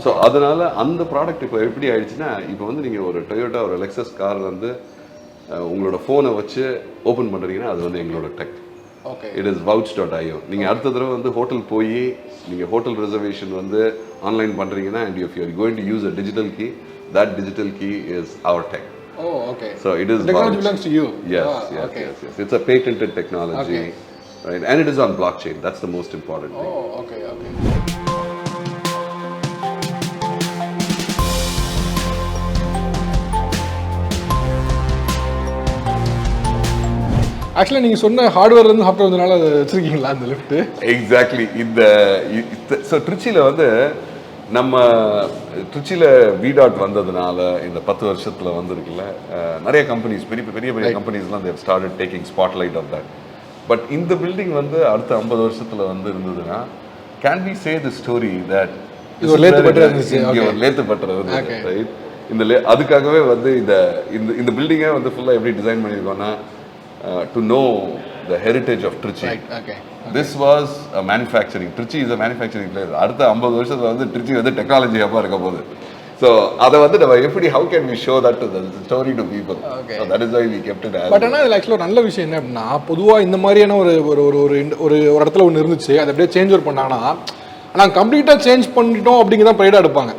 So அதனால் அந்த ப்ராடக்ட் இப்போ எப்படி ஆயிடுச்சுன்னா, இப்போ வந்து நீங்கள் ஒரு டொயோட்டா, ஒரு லெக்ஸஸ் கார் வந்து உங்களோட ஃபோனை வச்சு ஓப்பன் பண்ணுறீங்கன்னா அது வந்து எங்களோட டெக். It is vouch.io. நீங்கள் அடுத்த தடவை வந்து ஹோட்டல் போய் நீங்கள் ஹோட்டல் ரிசர்வேஷன் வந்து ஆன்லைன் பண்ணுறீங்கன்னா, and if you are going to use a digital key, that digital key is our tech. Oh, okay. So it is technology belongs to you. Yes, yes. It's a patented technology, right? And it is on blockchain. That's the most important thing. Oh, okay. ஆக்சுவலாக நீங்கள் சொன்ன ஹார்ட்வேர்லேருந்து software வந்தனால அதை வச்சுருக்கீங்களா அந்த lift? Exactly. So ட்ரிச்சியில் வந்து நம்ம ட்ரிச்சியில் VDart வந்ததுனால இந்த 10 வருஷத்தில் வந்துருக்குல்ல, நிறைய கம்பெனிஸ், பெரிய பெரிய கம்பெனிஸ்லாம் they started taking spotlight of that. But இந்த பில்டிங் வந்து அடுத்த 50 வருஷத்தில் வந்து இருந்ததுன்னா, can we say the story that லேத்துப்பட்டுறது, ரைட்? அதுக்காகவே வந்து இந்த பில்டிங்கை வந்து ஃபுல்லாக எப்படி டிசைன் பண்ணியிருக்கோன்னா, to know the heritage of Trichy. This was a manufacturing. Trichy is a manufacturing place. அடுத்த 50 வருஷத்துல வந்து Trichy வந்து டெக்னாலஜி ஹப்பா இருக்க போகுது. So அதை வந்து நம்ம எப்படி, how can we show that to the story to people? So that is why we kept it as. But ஆனால் இதில் ஆக்சுவலாக நல்ல விஷயம் என்ன அப்படின்னா, பொதுவாக இந்த மாதிரியான ஒரு ஒரு ஒரு ஒரு இடத்துல ஒன்று இருந்துச்சு, அதை அப்படியே சேஞ்ச் ஓவர் பண்ணாங்கன்னா ஆனால் கம்ப்ளீட்டாக சேஞ்ச் பண்ணிட்டோம் அப்படிங்கிறதான் ப்ரைடாக எடுப்பாங்க.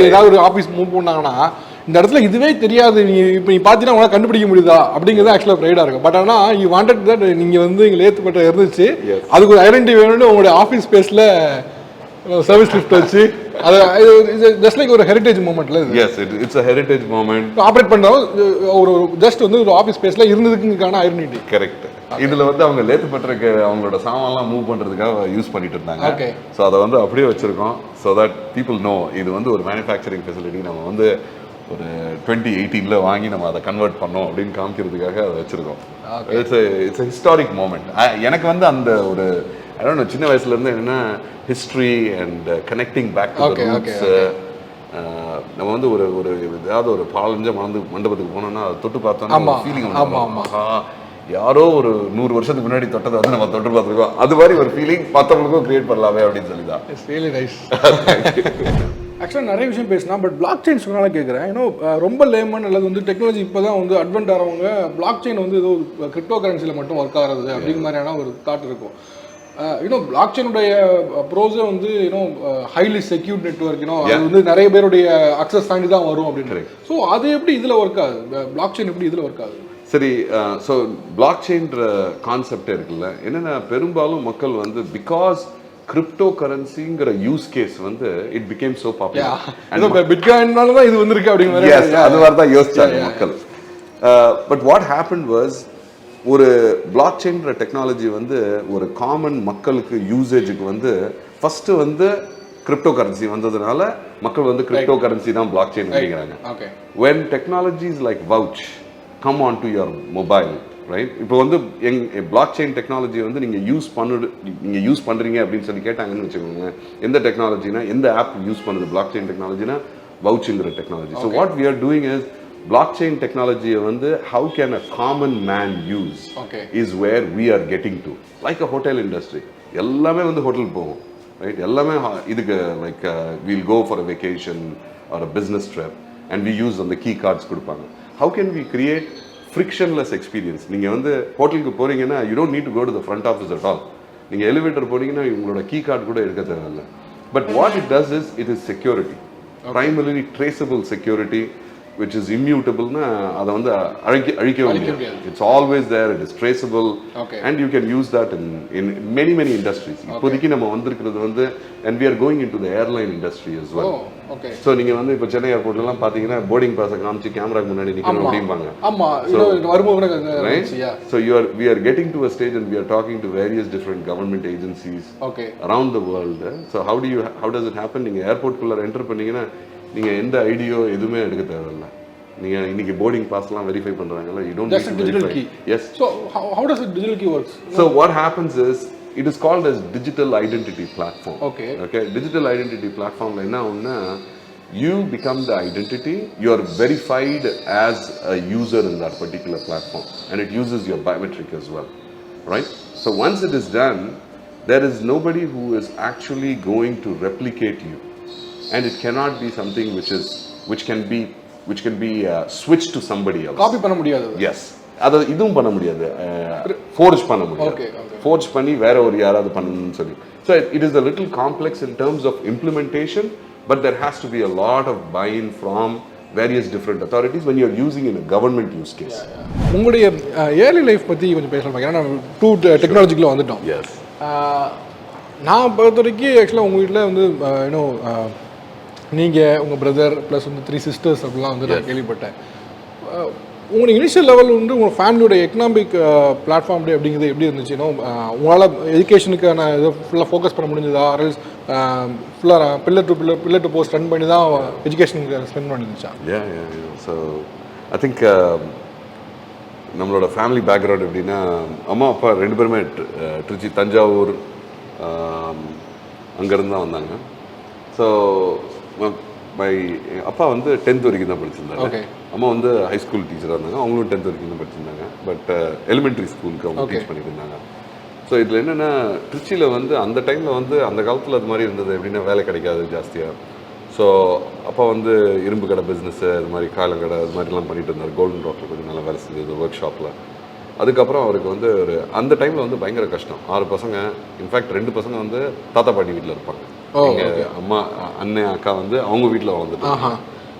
ஏதாவது ஒரு ஆஃபீஸ் மூவ் பண்ணாங்கன்னா இந்த இடத்துல இதுவே தெரியாது, இப்போ நீ பார்த்தீங்கன்னா உங்களால் கண்டுபிடிக்க முடியுதா அப்படிங்கிறது ஆக்சுவலாக ப்ரைடாக இருக்கும். பட் ஆனால் யூ வாண்டட் தட் நீங்கள் வந்து இங்கே ஏற்றுப்பட்ட இருந்துச்சு, அதுக்கு ஒரு ஐடென்டிட்டி வேணும்னு உங்களுடைய ஆஃபீஸ் ஸ்பேஸில் சர்வீஸ் லிஃப்ட் வச்சு அது ஜஸ்ட் லைக் ஒரு ஹெரிட்டேஜ் மூமெண்ட்ல. Yes, it's a heritage moment. Operate பண்ணுறோம் ஒரு ஜஸ்ட் வந்து ஒரு ஆஃபீஸ் ஸ்பேஸில் இருந்ததுக்குக்கான ஐடென்டிட்டி. கரெக்ட். இதில் வந்து அவங்க லேத்து பட்டிருக்க அவங்களோட சாமான்லாம் மூவ் பண்ணுறதுக்காக யூஸ் பண்ணிட்டு இருந்தாங்க. ஸோ அதை வந்து அப்படியே வச்சிருக்கோம். ஸோ தட் பீப்புள் நோ இது வந்து ஒரு மேனுஃபேக்சரிங் ஃபெசிலிட்டி நம்ம வந்து ஒரு 2018 வாங்கி நம்ம அதை கன்வெர்ட் பண்ணோம் அப்படின்னு காமிக்கிறதுக்காக அதை வச்சிருக்கோம். It's a historic moment. எனக்கு வந்து அந்த ஒரு சின்ன வயசுல இருந்து என்னன்னா history and connecting back to the roots. நம்ம வந்து ஒரு ஒரு ஏதாவது ஒரு பாலஞ்ச மண்டபத்துக்கு போனோம்னா அதை தொட்டு பார்த்தோம்னா ஃபீலிங் யாரோ ஒரு 100 வருஷத்துக்கு முன்னாடி தொட்டதை வந்து நம்ம தொட்டு பார்த்துருக்கோம். அது மாதிரி ஒரு ஃபீலிங் மற்றவங்களுக்கும் கிரியேட் பண்ணலாமே அப்படின்னு சொல்லி தான். It's really nice. ஆக்சுவலாக நிறைய விஷயம் பேசினா, பட் பிளாக் செயின் சொன்னால கேட்குறேன். ஏன்னா ரொம்ப லேமன் அல்லது வந்து டெக்னாலஜி இப்போ தான் வந்து அட்வென்ட் ஆகிறவங்க பிளாக் செயின் வந்து ஏதோ கிரிப்டோ கரன்சியில் மட்டும் ஒர்க் ஆகிறது அப்படிங்கிற மாதிரியான ஒரு தாட் இருக்கும். பிளாக் செயினுடைய ப்ரோஸே வந்து ஹைலி செக்யூர்ட் நெட்வொர்க், அது வந்து நிறைய பேருடைய அக்சஸ் தாண்டி தான் வரும் அப்படின்னு. ஸோ அது எப்படி இதில் ஒர்க் ஆகுது? பிளாக் செயின் எப்படி இதில் ஒர்க் ஆகுது? சரி, ஸோ பிளாக் செயின்ற கான்செப்டே இருக்குல்ல, என்னென்னா பெரும்பாலும் மக்கள் வந்து பிகாஸ் கிரிப்டோ கரன்சிங்கிற யூஸ் கேஸ் வந்து இட் பிகேம் சோ பாப்புலர். பிட்காயின்னால தான் இது வந்திருக்கு அப்படிங்கிற அது மாதிரி தான் யோசிச்சாங்க மக்கள். பட் வாட் ஹேப்பன் வாஸ், ஒரு பிளாக் செயின்ற டெக்னாலஜி வந்து ஒரு காமன் மக்களுக்கு யூசேஜுக்கு வந்து ஃபர்ஸ்ட் வந்து கிரிப்டோ கரன்சி வந்ததுனால மக்கள் வந்து கிரிப்டோ கரன்சி தான் பிளாக் செயின் அப்படிங்கிறாங்க. when technologies like vouch come onto your mobile, right? இப்போ வந்து பிளாக் செயின் டெக்னாலஜி வந்து நீங்க யூஸ் பண்றீங்க அப்படின்னு சொல்லி கேட்டாங்கன்னு வச்சுக்கோங்க, எந்த டெக்னாலஜினா எந்த ஆப் யூஸ் பண்ணுது பிளாக் செயின் டெக்னாலஜினா வவுச்சுங்கிற technology. So what we are doing is blockchain technology வந்து how can a common man use is where we are getting to, like a hotel industry. எல்லாமே வந்து ஹோட்டல் போவோம், ரைட்? எல்லாமே இதுக்கு like we'll go for a vacation or a business trip and we use on the key cards கொடுப்பாங்க. How can we create frictionless experience? நீங்க வந்து ஹோட்டலுக்கு போறீங்கன்னா you don't need to go to the front office at all. நீங்க elevator போறீங்கன்னா உங்களோட key card கூட எடுக்க தேவையில்லை. But what it does is it is security, primarily traceable security, which is immutable na adha vandu alikave mudiyadhu. It's always there, it is traceable, and you can use that in many industries. Ipodiki nama vandirukkiradhu vandu, and we are going into the airline industry as well. So neenga vandu ipo Chennai airport la pathina boarding pass kaamichi camera ku munadi nikkanum apdimbanga. Amma right? So we are getting to a stage and we are talking to various different government agencies around the world. So how does it happen? Neenga airport kulla enter panningina நீங்கள் எந்த ஐடியோ எதுவுமே எடுக்க தேவையில்லை. நீங்கள் இன்னைக்கு boarding பாஸ்லாம் verify பண்ணுறாங்கல்ல, you don't need to verify. Yes. So how does the digital key works? So what happens is it is called as digital identity platform. Okay. Digital identity platform என்ன ஆகும்னா, you become the identity, you are verified as a user in that particular platform, and it uses your biometric as well, right? So once it is done, there is nobody who is actually going to replicate you. And it cannot be something which can be switched to somebody else. Copy பண்ண முடியாது. Yes. அது இதுவும் பண்ண முடியாது, forge பண்ண முடியாது. Forge பண்ணி வேற ஒரு யாராவது பண்ணணும்னு சொல்லி. So it is a little complex in terms of implementation, but there has to be a lot of buy-in from various different authorities when you are using in a government use case. உங்களுடைய early life பத்தி கொஞ்சம் பேசலாம். ஏன்னா two டெக்னாலஜிக்குள்ள வந்துட்டோம். Yes. நான் பொறுத்த வரைக்கும் ஆக்சுவலாக உங்கள் வீட்டில் வந்து நீங்கள் உங்கள் பிரதர் ப்ளஸ் வந்து 3 sisters அப்படிலாம் வந்து நான் கேள்விப்பட்டேன். உங்களோட இனிஷியல் லெவல் வந்து உங்கள் ஃபேமிலியோட எக்கனாமிக் பிளாட்ஃபார்ம் அப்படிங்கிறது எப்படி இருந்துச்சுன்னா, உங்களால் எஜுகேஷனுக்கான இதை ஃபுல்லாக ஃபோக்கஸ் பண்ண முடிஞ்சதா, அரல்ஸ் ஃபுல்லாக பில்லர் டு போஸ்ட் ரன் பண்ணி தான் எஜுகேஷனுக்கு ஸ்பெண்ட் பண்ணிருந்துச்சா? ஸோ ஐ திங்க் நம்மளோட ஃபேமிலி பேக்ரவுண்ட் எப்படின்னா, அம்மா அப்பா 2 பேருமே ட்ரிச்சி தஞ்சாவூர் அங்கேருந்து தான் வந்தாங்க. ஸோ அப்பா வந்து 10th வரைக்கும் தான் படிச்சிருந்தாங்க. அம்மா வந்து ஹை ஸ்கூல் டீச்சராக இருந்தாங்க, அவங்களும் 10th வரைக்கும் தான் படிச்சிருந்தாங்க. பட் எலிமெண்ட்ரி ஸ்கூலுக்கு அவங்க டீச் பண்ணிட்டு இருந்தாங்க. ஸோ இதில் என்னென்னா, ட்ரிச்சியில் வந்து அந்த டைமில் வந்து அந்த காலத்தில் அது மாதிரி இருந்தது எப்படின்னா, வேலை கிடைக்காது ஜாஸ்தியாக. ஸோ அப்பா வந்து இரும்பு கடை பிஸ்னஸ்ஸு, அது மாதிரி காலங்கடை அது மாதிரிலாம் பண்ணிட்டு இருந்தார். கோல்டன் ராக்கில் கொஞ்சம் நல்லா வேலை செஞ்சது ஒர்க் ஷாப்பில். அதுக்கப்புறம் அவருக்கு வந்து ஒரு அந்த டைமில் வந்து பயங்கர கஷ்டம். 6 பசங்க, இன்ஃபேக்ட் 2 பசங்க வந்து தாத்தா பாட்டி வீட்டில் இருப்பாங்க. எங்கள் அம்மா அண்ணன் அக்கா வந்து அவங்க வீட்டில் வளர்ந்துட்டாங்க.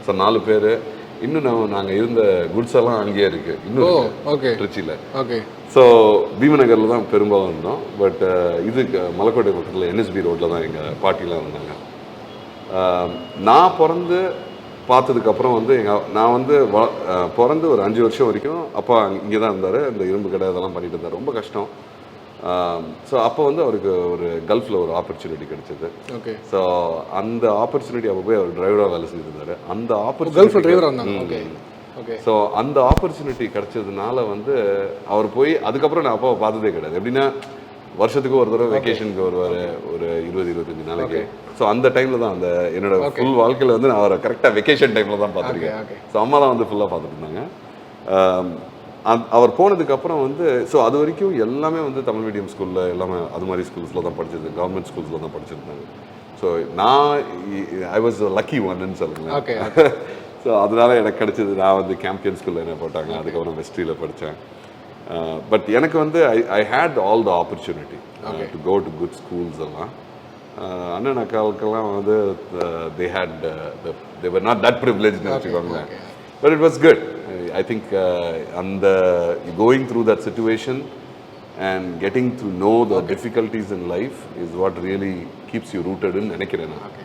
ஸோ 4 பேர். இன்னும் நாங்கள் இருந்த குட்ஸ் எல்லாம் அங்கேயே இருக்குது இன்னும் ட்ரிச்சியில். ஸோ பீமநகரில் தான் பெரும்பாலும் இருந்தோம். பட் இதுக்கு மலைக்கோட்டை பக்கத்தில் NSB ரோட்டில் தான் எங்கள் பாட்டிலாம் இருந்தாங்க. நான் பிறந்து பார்த்ததுக்கப்புறம் வந்து நான் வந்து பிறந்து ஒரு 5 வருஷம் வரைக்கும் அப்பா இங்கே தான் இருந்தார். இந்த இரும்பு கடை இதெல்லாம் பண்ணிட்டு இருந்தார். ரொம்ப கஷ்டம். ஸோ அப்போ வந்து அவருக்கு ஒரு கல்ஃபில் ஒரு ஆப்பர்ச்சுனிட்டி கிடைச்சது. ஸோ அந்த ஆப்பர்ச்சுனிட்டி அப்போ போய் அவர் டிரைவராக வேலை செஞ்சுருந்தார். அந்த ஆப்பர்ச்சுனிட்டி ஸோ அந்த ஆப்பர்ச்சுனிட்டி கிடைச்சதுனால வந்து அவர் போய் அதுக்கப்புறம் நான் அப்பாவை பார்த்ததே கிடையாது. எப்படின்னா வருஷத்துக்கு ஒரு தடவை வெக்கேஷனுக்கு வருவார் ஒரு 20-25 நாளைக்கு. ஸோ அந்த டைமில் தான் அந்த என்னோட ஃபுல் வாழ்க்கையில் வந்து நான் அவரை கரெக்டாக வெக்கேஷன் டைமில் தான் பார்த்துருக்கேன். ஸோ அம்மா தான் வந்து ஃபுல்லாக பார்த்துட்டு இருந்தாங்க. அவர் போனதுக்கப்புறம் வந்து ஸோ அது வரைக்கும் எல்லாமே வந்து தமிழ் மீடியம் ஸ்கூலில் எல்லாமே அது மாதிரி ஸ்கூல்ஸில் தான் படிச்சது, கவர்மெண்ட் ஸ்கூல்ஸில் தான் படிச்சிருந்தாங்க. ஸோ நான் ஐ வாஸ் லக்கி ஒன்னு சொல்லுங்களேன். ஸோ அதனால எனக்கு கிடைச்சது. நான் வந்து கேம்பியன் ஸ்கூலில் என்ன போட்டாங்க, அதுக்கப்புறம் வெஸ்ட்ரியில் படித்தேன். பட் எனக்கு வந்து I had all the opportunity to go to good schools எல்லாம். அண்ணன் அக்காவுக்கெல்லாம் வந்து they were not that privileged னு வச்சுக்கோங்களேன். But it was good. I think and going through that situation and getting to know the difficulties in life is what really keeps you rooted in நினைக்கிறேன் நான்.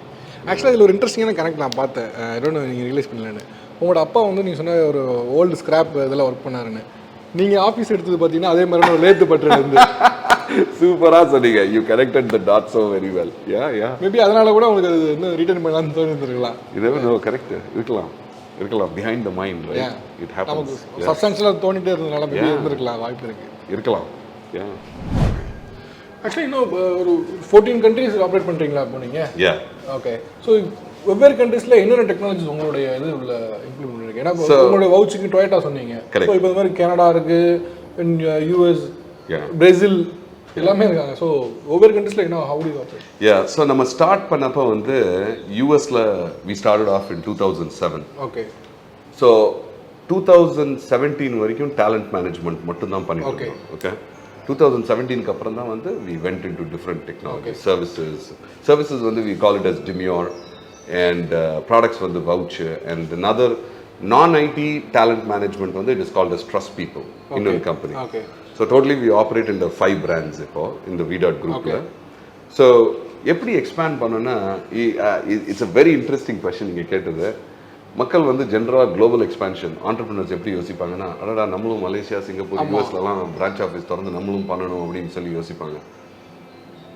ஆக்சுவலாக இதில் ஒரு இன்ட்ரெஸ்டிங்கான connect நான் பார்த்தேன். இன்னொன்று நீங்கள் ரியலைஸ் பண்ணலன்னு, உங்களோட அப்பா வந்து நீங்கள் சொன்ன ஒரு ஓல்டு ஸ்கிராப் இதெல்லாம் ஒர்க் பண்ணாருன்னு, நீங்கள் ஆஃபீஸ் எடுத்தது பார்த்தீங்கன்னா அதே மாதிரி ஒரு லேத்து பட்டு இருந்து சூப்பராக சொன்னீங்க. You connected the dot so very well. Maybe அதனால கூட உங்களுக்கு அது இன்னும் ரிட்டர்ன் பண்ணலாம்னு தோணிருக்கலாம். இதே கரெக்ட் இருக்கலாம் behind the mind, right? It happens. சப்ஸ்டன்ஷியலாக தோணிட்டே இருந்ததுனால மேபி இருந்திருக்கலாம், வாய்ப்பு இருக்கலாம். ஆக்சுவலி இன்னும் ஒரு 14 கண்ட்ரீஸ் ஆப்ரேட் பண்ணுறீங்களா இப்போ நீங்கள்? ஓகே. ஸோ வெவ்வேறு கண்ட்ரீஸில் என்னென்ன டெக்னாலஜிஸ் உங்களுடைய இது உள்ள இம்ப்ளிமெண்ட் பண்ணிருக்கு? ஏன்னா உங்களுடைய வவுச்சுக்கு டொயோட்டா சொன்னீங்க. ஸோ இப்போ இந்த மாதிரி கனடா இருக்குது, US, பிரேசில் எல்லாமே இருக்காங்க. ஸோ ஒவ்வொரு கண்ட்ரீஸில் என்ன ஹவு டு ஆப்ரேட்? ஸோ நம்ம ஸ்டார்ட் பண்ணப்போ வந்து யூஎஸில் we started off in 2007. Okay. So 2017 வரைக்கும் டேலண்ட் மேனேஜ்மெண்ட் மட்டும்தான் பண்ணிட்டு இருக்கோம். ஓகே. 2017க்கு அப்புறம் தான் வந்து we went into different technology. Services வந்து we call it as demure, and products வந்து vouch, and another non-IT talent management வந்து it is called as trust people in a company. So totally we operate in the 5 brands இப்போ in the VDart groupல. So எப்படி expand பண்ணோம்னா it's a very interesting question நீங்க கேட்டது. மக்கள் வந்து ஜென்ரலாக global expansion entrepreneurs எப்படி யோசிப்பாங்கன்னா, அடடா நம்மளும் மலேசியா, சிங்கப்பூர், யூஎஸ்லலாம் பிரான்ச் ஆஃபீஸ் திறந்து நம்மளும் பண்ணணும் அப்படின்னு சொல்லி யோசிப்பாங்க.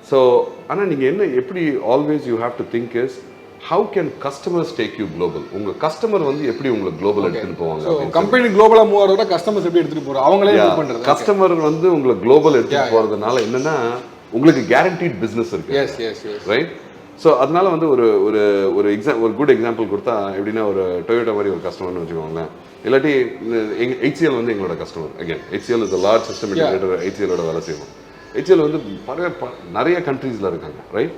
ஸோ ஆனால் நீங்கள் என்ன எப்படி always you have to think is how can customers take you global. உங்கள் கஸ்டமர் வந்து எப்படி உங்களை குளோபல் எடுத்துகிட்டு போவாங்க? கம்பெனி குளோபலாக மூவ் ஆகிறத கஸ்டமர்ஸ் எப்படி எடுத்துகிட்டு போகிறோம், அவங்களே பண்ணுறது. கஸ்டமர் வந்து உங்களை குளோபல் எடுத்துகிட்டு போகிறதுனால என்னென்னா உங்களுக்கு கேரண்டீட் பிஸ்னஸ் இருக்குது, ரைட்? ஸோ அதனால வந்து ஒரு குட் எக்ஸாம்பிள் கொடுத்தா எப்படின்னா, ஒரு டொயோட்டா மாதிரி ஒரு கஸ்டமர்னு வச்சுக்கோங்களேன். இல்லாட்டி HCL வந்து எங்களோட customer. Again HCL is a large system integrator. HCLோட வேலை செய்வோம். HCL வந்து நிறைய கண்ட்ரீஸில் இருக்காங்க, right?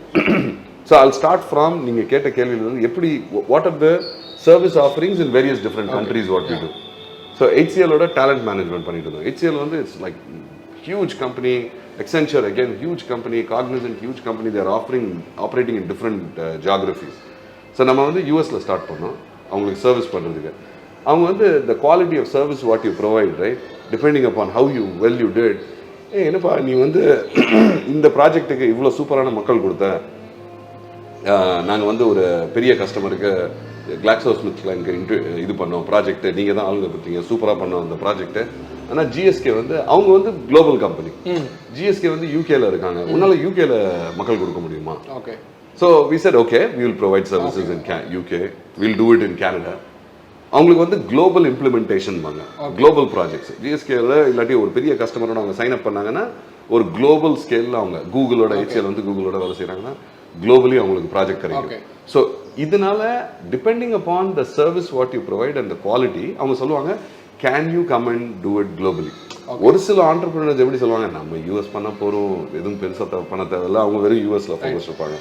So I'll start from நீங்கள் கேட்ட கேள்வியில் வந்து எப்படி what are the service offerings in various different countries what we do. So HCLோட டேலண்ட் மேனேஜ்மெண்ட் பண்ணிட்டு இருந்தோம். HCL வந்து it's like huge company. Accenture, again, huge company. Cognizant, huge company. They are operating in different geographies. So நம்ம வந்து யூஎஸ்ல start பண்ணோம் அவங்களுக்கு service பண்ணுறதுக்கு. அவங்க வந்து the quality of service what you provide, right, depending upon how you did. என்னப்பா நீ வந்து இந்த ப்ராஜெக்ட்டுக்கு இவ்வளோ சூப்பரான மக்கள் கொடுத்த, நாங்கள் வந்து ஒரு பெரிய கஸ்டமருக்கு கிளாக்ஸோஸ்மித்ஸ்லைனுக்கு இது பண்ணோம் ப்ராஜெக்ட்டு, நீங்கள் தான் ஆளுங்க கொடுத்தீங்க, சூப்பராக பண்ணோம் அந்த ப்ராஜெக்ட்டு. ஆனால் ஜிஎஸ்கே வந்து அவங்க வந்து குளோபல் கம்பெனி. ஜிஎஸ்கே வந்து யூகேல இருக்காங்க. உன்னால யூகேல மக்கள் கொடுக்க முடியுமா? Okay. So we said okay we will provide services in UK, will do it in Canada. அவங்களுக்கு வந்து குளோபல் இம்ப்ளிமெண்டேஷன் வாங்க, குளோபல் ப்ராஜெக்ட்ஸ். ஜிஎஸ்கேல இல்லாட்டி ஒரு பெரிய கஸ்டமரோட அவங்க சைன் அப் பண்ணாங்கன்னா ஒரு குளோபல் ஸ்கேலில் அவங்க கூகுளோட HCL வந்து கூகுளோட வேலை செய்கிறாங்கன்னா குளோபலி அவங்களுக்கு ப்ராஜெக்ட் கிடைக்கும். ஸோ இதனால depending upon the service what you provide and the quality அவங்க சொல்லுவாங்க can you come and do it globally. ஒரு சில ஆண்டர்பிரினர்ஸ் எப்படி சொல்லுவாங்க, நம்ம யூஎஸ் பண்ண போகிறோம், எதுவும் பெருசாக பண்ண தேவையில்லை, அவங்க வெறும் யூஎஸ்ல ஃபோக்கஸ் இருப்பாங்க.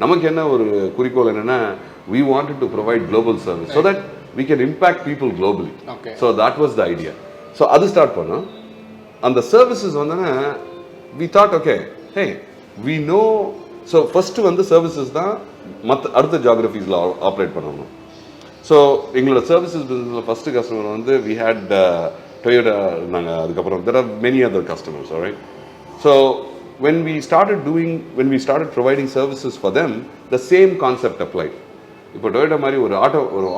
நமக்கு என்ன ஒரு குறிக்கோள் என்னன்னா, we wanted to provide global service so that we can impact people globally. So that was the idea. So அது ஸ்டார்ட் பண்ணோம். அந்த சர்வீசஸ் வந்தோன்னா we thought okay hey we know so first வந்து சர்வீசஸ் தான் மற்ற அடுத்த ஜியாகிரபிஸில் ஆப்ரேட் பண்ணணும். So எங்களோட சர்வீசஸ் பிஸ்னஸில் ஃபஸ்ட்டு கஸ்டமர் வந்து we had Toyota இருந்தாங்க. அதுக்கப்புறம் there are many other customers, all right? So when we started providing services for them, the same concept applied. இப்போ டொயோட்டா மாதிரி ஒரு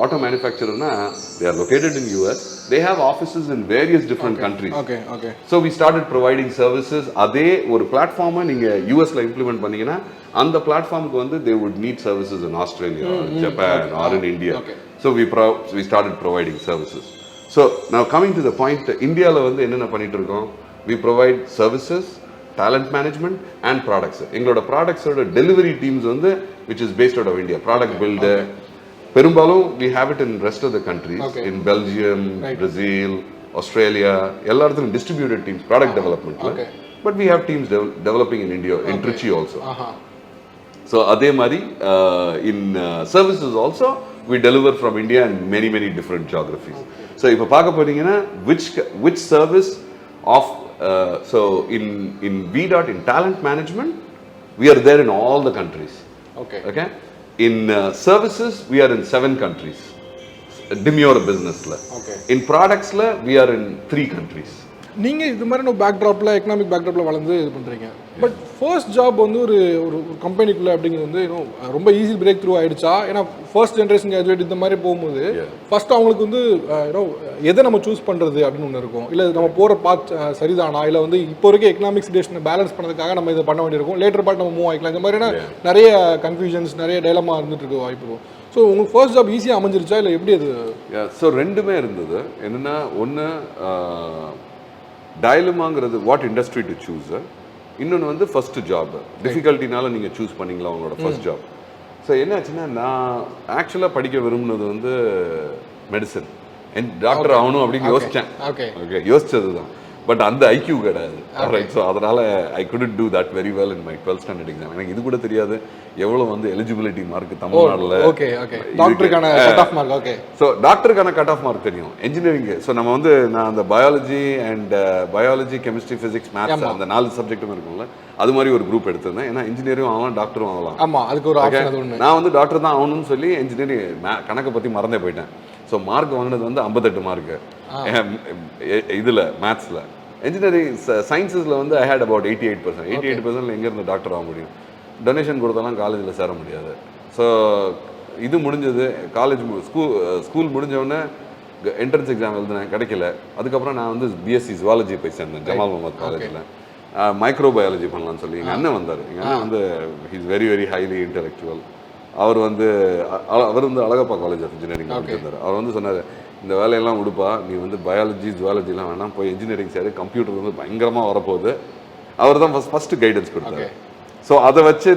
auto மேனுஃபேக்சரர்னா they are located in US, they have offices in various different countries. Okay. So we started providing services. அதே ஒரு பிளாட்ஃபார்மை நீங்கள் யூஎஸ்ல implement பண்ணீங்கன்னா அந்த பிளாட்ஃபார்முக்கு வந்து they would need services in Australia or Japan or in India. So we started providing services. So now coming to the point, இந்தியாவில் வந்து என்னென்ன பண்ணிட்டு இருக்கோம்? We provide services, talent management and products. எங்களோட ப்ராடக்ட்ஸோட டெலிவரி டீம்ஸ் வந்து which is based out of India. Product builder. பெரும்பாலும் we have it in rest of the countries, in Belgium, Brazil, Australia, எல்லா இடத்துலையும் distributed teams, product development. But we have teams developing in India, in Trichy also. So அதே மாதிரி in services also we deliver from India and many different geographies. So இப்போ பார்க்க போறீங்கன்னா which service of so in VDart, in talent management, we are there in all the countries. Okay. In services, we are in 7 countries. Demure business la. In products la, we are in 3 countries. நீங்க இது மாதிரி பேக்ட்ராப்ல economic பேக்ட்ராப்ல வளர்ந்து இது பண்றீங்க. But first job வந்து ஒரு கம்பெனிக்குள்ள அப்படிங்கிறது வந்து ரொம்ப ஈஸி பிரேக் த்ரூ ஆயிடுச்சா? ஏன்னா ஃபர்ஸ்ட் ஜென்ரேஷன் கிராஜுவேட் இந்த மாதிரி போகும்போது ஃபர்ஸ்ட் அவங்களுக்கு வந்து எதை நம்ம சூஸ் பண்றது அப்படின்னு ஒன்று இருக்கும். இல்லை நம்ம போகிற பாத் சரிதானா, இல்லை வந்து இப்போ வரைக்கும் எக்கனாமிக் சிச்சுவேஷனை பேலன்ஸ் பண்ணதுக்காக நம்ம இதை பண்ண வேண்டியிருக்கும், லேட்டர் பார்ட் நம்ம மூவ் ஆகிக்கலாம். இந்த மாதிரியான நிறைய கன்ஃபியூஷன்ஸ், நிறைய டைலமா இருந்துட்டு இருக்க வாய்ப்பு இருக்கும். ஸோ உங்களுக்கு ஃபர்ஸ்ட் ஜாப் ஈஸியாக அமைஞ்சிருச்சா, இல்லை எப்படி அது? ஸோ ரெண்டுமே இருந்தது. என்னென்னா ஒன்று டயலமாங்கிறது வாட் இண்டஸ்ட்ரி டு சூஸ், இன்னொன்று வந்து ஃபர்ஸ்ட் ஜாப் டிஃபிகல்ட்டினால நீங்கள் சூஸ் பண்ணீங்களா உங்களோட ஃபர்ஸ்ட் ஜாப். ஸோ என்ன ஆச்சுன்னா நான் ஆக்சுவலாக படிக்க விரும்பினது வந்து மெடிசன், டாக்டர் ஆகணும் அப்படின்னு யோசித்தேன். ஓகே, யோசிச்சது தான். பட் அந்த ஐக்யூ கிடையாது. ரைட். ஸோ அதனால் I couldn't do that very well in my 12th standard exam. எனக்கு இது கூட தெரியாது எவ்வளோ வந்து எலிஜிபிலிட்டி மார்க் தமிழ்நாட்டில். டாக்டருக்கான cut off mark. Okay. So டாக்டருக்கான கட் ஆஃப் மார்க் தெரியும். இன்ஜினியரிங்கு ஸோ நம்ம வந்து நான் அந்த பயாலஜி கெமிஸ்ட்ரி ஃபிசிக்ஸ் மேத்ஸ் அந்த 4 சப்ஜெக்ட்டும் இருக்கும்ல, அது மாதிரி ஒரு குரூப் எடுத்திருந்தேன். ஏன்னா இன்ஜினியரிங் ஆகலாம், டாக்டரும் ஆகலாம். ஆமாம், அதுக்கு ஒரு ஆப்ஷன். நான் வந்து டாக்டர் தான் ஆகணும்னு சொல்லி இன்ஜினியரிங் கணக்கை பற்றி மறந்தே போயிட்டேன். ஸோ மார்க் வாங்கினது வந்து 58 மார்க்கு இதில் மேத்ஸில். இன்ஜினியரிங் சயின்ஸஸில் வந்து ஐ ஹேட் அபவுட் 88%. 88% எங்கேருந்து டாக்டர் ஆக முடியும்? டொனேஷன் கொடுத்தாலும் காலேஜில் சேர முடியாது. ஸோ இது முடிஞ்சது. காலேஜ் ஸ்கூல் முடிஞ்சவொடனே என்ட்ரன்ஸ் எக்ஸாம் எழுதினேன், கிடைக்கல. அதுக்கப்புறம் நான் வந்து பிஎஸ்சி ஜுவாலஜி போய் சேர்ந்தேன் ஜமால் முகமது காலேஜில். மைக்ரோபயாலஜி பண்ணலான்னு சொல்லி எங்கள் அண்ணன் வந்தார். எங்கள் அண்ணன் வந்து ஹீஸ் வெரி ஹைலி இன்டெலெக்சுவல். அவர் வந்து அழகப்பா காலேஜ் ஆஃப் இன்ஜினியரிங் இருந்தார். அவர் வந்து சொன்னார், இந்த வேலையெல்லாம் விடுப்பா, நீ வந்து பயாலஜி ஜுவாலஜிலாம் வேணாம், போய் இன்ஜினியரிங் சேரு, கம்ப்யூட்டர் வந்து பயங்கரமாக வரப்போகுது. அவர் தான் ஃபஸ்ட்டு கைடன்ஸ் கொடுத்தாரு. ஸோ அதை வச்சு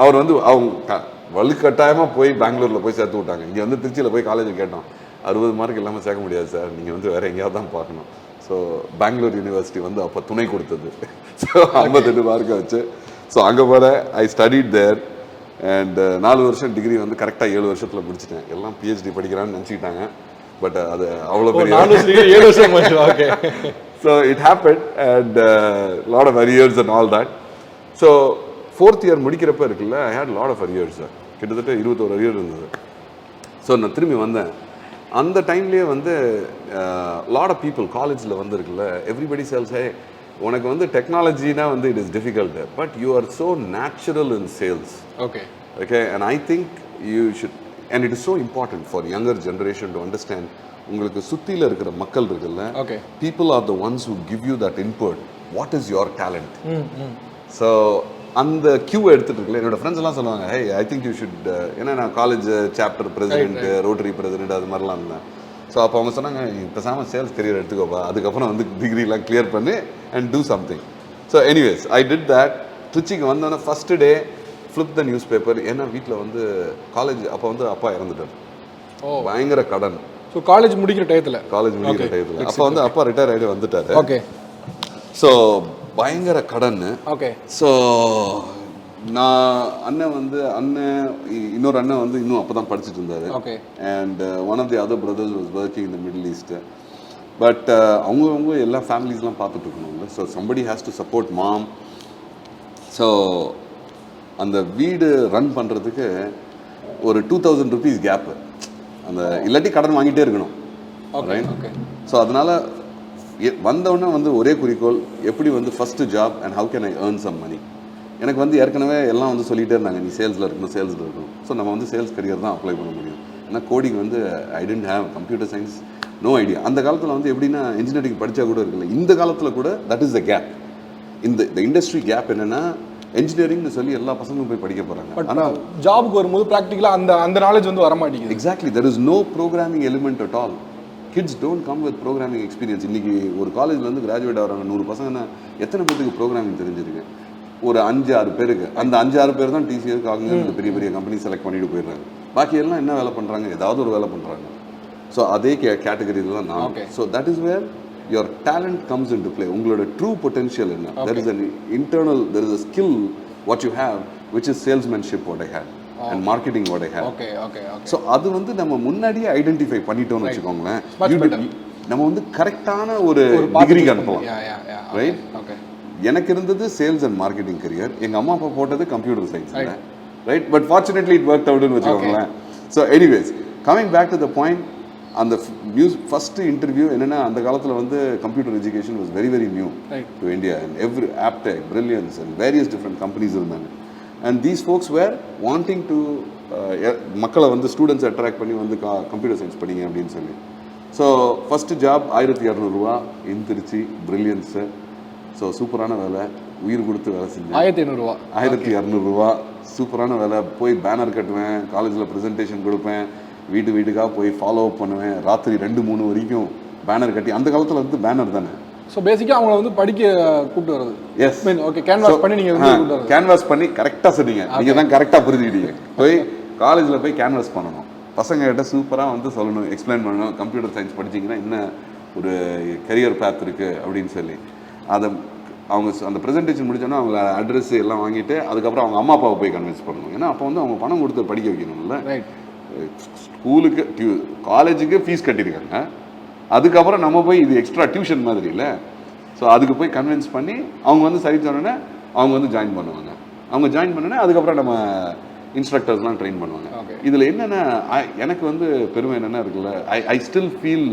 அவர் வந்து அவங்க வலுக்கட்டாயமாக போய் பெங்களூரில் போய் சேர்த்து விட்டாங்க. இங்கே வந்து திருச்சியில் போய் காலேஜில் கேட்டோம், 60 மார்க் இல்லாமல் சேர்க்க முடியாது சார், நீங்கள் வந்து வேறு எங்கேயாவது தான் பார்க்கணும். ஸோ பெங்களூர் யூனிவர்சிட்டி வந்து அப்போ துணை கொடுத்தது. ஸோ 58 மார்க்கை வச்சு ஸோ அங்கே போகிற ஐ ஸ்டடிட் தேர் அண்ட் 4 வருஷம் டிகிரி வந்து கரெக்டாக 7 வருஷத்தில் முடிச்சிட்டேன். எல்லாம் பிஹெச்டி படிக்கிறான்னு நினச்சிக்கிட்டாங்க. பட் அது அவ்வளோ பெரிய 7 வருஷம். Okay. So it happen and lot of arrears and all that. So 4th year முடிக்கிறப்ப இருக்குல்ல, I had lot of arrears. கிட்டத்தட்ட 21 அரியர் இருந்தது. ஸோ நான் திரும்பி வந்தேன். அந்த டைம்லேயே வந்து லாட் ஆஃப் பீப்புள் காலேஜில் வந்து இருக்குல்ல, எவ்ரிபடி சேல்ஸ், ஹே உனக்கு வந்து டெக்னாலஜினா வந்து it is difficult, but you are so natural in sales. Okay. And I think you should and it is so important for younger generation to understand உங்களுக்கு சுத்தில இருக்கிற மக்கள் இருக்குல்ல, people are the ones who give you that input, what is your talent. So அந்த Q எடுத்துட்டு இருக்கல, என்னோட friends எல்லாம் சொல்லுவாங்க, hey I think you should ஏன்னா நான் college chapter president, rotary president அது மாதிரிலாம் இருந்தேன். ஸோ அப்போ அவங்க சொன்னாங்க, பேசாமல் சேல்ஸ் கரியர் எடுத்துக்கோப்பா, அதுக்கப்புறம் வந்து டிகிரிலாம் கிளியர் பண்ணி and do something. So anyways I did that. திருச்சிக்கு வந்தோன்னே first day flip the news paper. ஏன்னா வீட்டில் வந்து காலேஜ் அப்போ வந்து அப்பா இறந்துட்டார். பயங்கர கடன். ஸோ காலேஜ் முடிக்கிற டயத்தில் அப்போ வந்து அப்பா ரிட்டையர் ஆகிட்டு வந்துட்டார். ஓகே. ஸோ பயங்கர கடன். ஓகே. ஸோ நான் இன்னொரு அண்ணன் வந்து இன்னும் அப்போ தான் படிச்சுட்டு இருந்தார். Okay. And one of the other brothers was working in the middle east. But அவங்க எல்லா ஃபேமிலிஸ்லாம் பார்த்துட்டு இருக்கணும்ல. So somebody has to support mom. So அந்த வீடு ரன் பண்ணுறதுக்கு ஒரு 2000 rupees கேப்பு, அந்த இல்லாட்டி கடன் வாங்கிட்டே இருக்கணும். ஸோ அதனால் வந்தவுடனே வந்து ஒரே குறிக்கோள், எப்படி வந்து first job and how can I earn some money. எனக்கு வந்து ஏற்கனவே எல்லாம் வந்து சொல்லிகிட்டே இருந்தாங்க, நீ சேல்ஸில் இருக்கணும். ஸோ நம்ம வந்து சேல்ஸ் கரியர் தான் அப்ளை பண்ண முடியும். ஏன்னா கோடிங் வந்து I didn't have computer science, no idea. அந்த காலத்தில் வந்து எப்படின்னா இன்ஜினியரிங் படித்தா கூட இருக்குல்ல, இந்த காலத்தில் கூட தட் இஸ் த கேப். இந்த இண்டஸ்ட்ரி கேப் என்னென்னா என்ஜினியரிங்னு சொல்லி எல்லா பசங்களும் போய் படிக்க போகிறாங்க. ஆனால் ஜாபுக்கு வரும்போது ப்ராக்டிக்கலாக அந்த நாலேஜ் வந்து வர மாட்டேங்குது. Exactly, there is no programming element at all. Kids don't come with programming experience. இன்றைக்கி ஒரு காலேஜ்லேருந்து கிராஜுவேட் ஆகிறாங்க 100 பசங்கன்னா எத்தனை பேருக்கு ப்ரோக்ராமிங் தெரிஞ்சிருக்கு? ஒரு 5-6 பேருக்கு. அந்த 5-6 பேர் தான் டிசிஎஸ் காக்னிசன்ட் பெரிய பெரிய கம்பெனி செலக்ட் பண்ணிட்டு போயிடுறாங்க. பாக்கி எல்லாம் என்ன வேலை பண்ணுறாங்க? ஏதாவது ஒரு வேலை பண்ணுறாங்க. ஸோ அதே கேட்டகரியில் தான் நான். So that is where your talent comes into play. உங்களோட true potential என்ன? There is an internal, there is a skill what you have, which is salesmanship what I have and marketing what I have. Okay. So அது வந்து நம்ம முன்னாடியே identify பண்ணிட்டோம்னு வச்சுக்கோங்களேன், நம்ம வந்து கரெக்டான ஒரு டிகிரிக்கு அனுப்பலாம். ரைட்? எனக்கு இருந்தது சேல்ஸ் அண்ட் மார்க்கெட்டிங் கரியர், எங்க அம்மா அப்பா போட்டது computer science. Right? But fortunately it worked அவுட்னு வச்சுக்கோங்களேன். So anyways, coming back to the point, அந்த ஃபஸ்ட்டு இன்டர்வியூ என்னென்னா, அந்த காலத்தில் வந்து computer education was very very new to India and every Aptech, Brilliance and various different companies இருந்தாங்க. And these folks were wanting to மக்களை வந்து students attract பண்ணி வந்து கம்ப்யூட்டர் சயின்ஸ் படிங்க அப்படின்னு சொல்லி. ஸோ ஃபஸ்ட்டு ஜாப் 1200 இன் திருச்சி, பிரில்லியன்ஸு. ஸோ சூப்பரான வேலை, உயிர் கொடுத்து வேலை செஞ்சேன். 1200 சூப்பரான வேலை. போய் பேனர் கட்டுவேன், காலேஜில் ப்ரெசன்டேஷன் கொடுப்பேன், வீட்டுக்காக போய் ஃபாலோ அப் பண்ணுவேன், ராத்திரி 2-3 வரைக்கும் பேனர் கட்டி. அந்த காலத்தில் வந்து பேனர் தானே. ஸோ பேசிக்காக அவங்கள வந்து படிக்க கூப்பிட்டு வருது. S, okay. கேன்வாஸ் பண்ணி நீங்கள் கேன்வாஸ் பண்ணி கரெக்டாக சொன்னீங்க, நீங்கள் தான் கரெக்டாக புரிஞ்சுக்கிட்டீங்க. போய் காலேஜில் போய் கேன்வாஸ் பண்ணணும், பசங்ககிட்ட சூப்பராக வந்து சொல்லணும், எக்ஸ்பிளைன் பண்ணணும், கம்ப்யூட்டர் சயின்ஸ் படிச்சிங்கன்னா என்ன ஒரு கரியர் பேத் இருக்குது அப்படின்னு சொல்லி. அதை அவங்க அந்த ப்ரெசன்டேஷன் முடிச்சோன்னா அவங்கள அட்ரஸ் எல்லாம் வாங்கிட்டு அதுக்கப்புறம் அவங்க அம்மா அப்பாவை போய் கன்வின்ஸ் பண்ணணும். ஏன்னா அப்போ வந்து அவங்க பணம் கொடுத்து படிக்க வைக்கணும்ல. ஸ்கூலுக்கு காலேஜுக்கு ஃபீஸ் கட்டியிருக்காங்க, அதுக்கப்புறம் நம்ம போய் இது எக்ஸ்ட்ரா டியூஷன் மாதிரி இல்லை. ஸோ அதுக்கு போய் கன்வின்ஸ் பண்ணி அவங்க வந்து சரி சொன்னோன்னே அவங்க வந்து ஜாயின் பண்ணுவாங்க. அவங்க ஜாயின் பண்ணோன்னே அதுக்கப்புறம் நம்ம இன்ஸ்ட்ரக்டர்ஸ்லாம் ட்ரெயின் பண்ணுவாங்க. இதில் என்னென்னா எனக்கு வந்து பெருமை என்னென்னா இருக்குல்ல, I still feel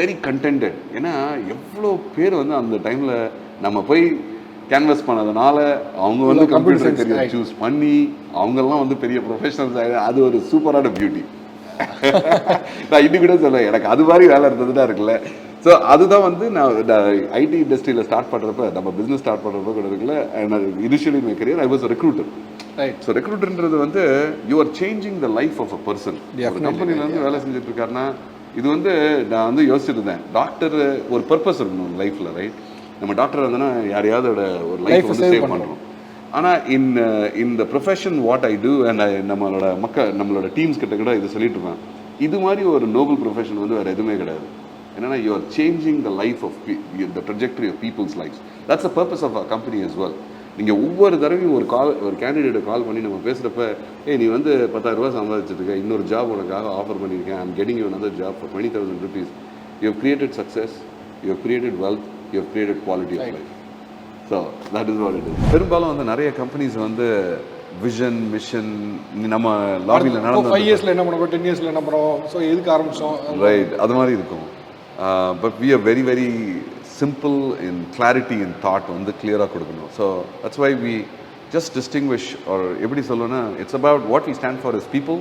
very contented. ஏன்னா எவ்வளோ பேர் வந்து அந்த டைமில் நம்ம போய் கேன்வஸ் பண்ணதுனால அவங்க வந்து கம்ப்யூட்டர் கரியர் சூஸ் பண்ணி அவங்கெல்லாம் வந்து பெரிய ப்ரொஃபஷனல்ஸ் ஆகிடும். அது ஒரு சூப்பரான பியூட்டி. நான் இன்னும் கூட சொல்ல, எனக்கு அது மாதிரி வேலை இருந்ததுதான் இருக்குல்ல. ஸோ அதுதான் வந்து நான் ஐடி இண்டஸ்ட்ரியில் ஸ்டார்ட் பண்ணுறப்ப, நம்ம பிஸ்னஸ் ஸ்டார்ட் பண்ணுறப்ப கூட இருக்குல்ல, initially my career I was a recruiter. So ரெக்ரூட்டர்ன்றது வந்து you are changing the life of a person. ஒரு கம்பெனியில் வந்து வேலை செஞ்சுட்டு இருக்காருன்னா, இது வந்து நான் வந்து யோசிச்சுட்டு இருந்தேன், டாக்டர் ஒரு பர்பஸ் இருக்கணும் லைஃப்பில். ரைட்? நம்ம டாக்டர் இருந்தோன்னா யாரையாவது ஒரு லைஃப் வந்து சேவ் பண்ணுறோம். ஆனால் இந்த profession what I do and நம்மளோட டீம்ஸ் கிட்ட கூட இது சொல்லிட்டு இருப்பேன், இது மாதிரி ஒரு நோபல் ப்ரொஃபஷன் வந்து வேறு எதுவுமே கிடையாது. என்னன்னா, you are changing the life of the trajectory of people's lifes. That's a purpose of a company as well. நீங்கள் ஒவ்வொரு தடவையும் ஒரு கேண்டிடேட்டை கால் பண்ணி நம்ம பேசுகிறப்ப, நீ வந்து 10,000 ரூபா சம்பாதிச்சிருக்க, இன்னொரு ஜாப் உனக்காக ஆஃபர் பண்ணியிருக்கேன், I'm getting you another job for 20,000 rupees. You have created success, you have created wealth, you have created quality of life. So that is what it is. பெரும்பாலும் வந்து நிறைய கம்பெனிஸ் வந்து விஷன் மிஷன் நம்ம லாபியில் நடந்து 5 இயர்ஸில் என்ன பண்ணுறோம், 10 இயர்ஸில் என்ன பண்ணுறோம், ஸோ எதுக்கு ஆரம்பிச்சோம், ரைட், அது மாதிரி இருக்கும். But we are very very simple in clarity in thought வந்து கிளியராக கொடுக்கணும். So that's why we just distinguish, or எப்படி சொல்லணும்னா, it's about what we stand for is people,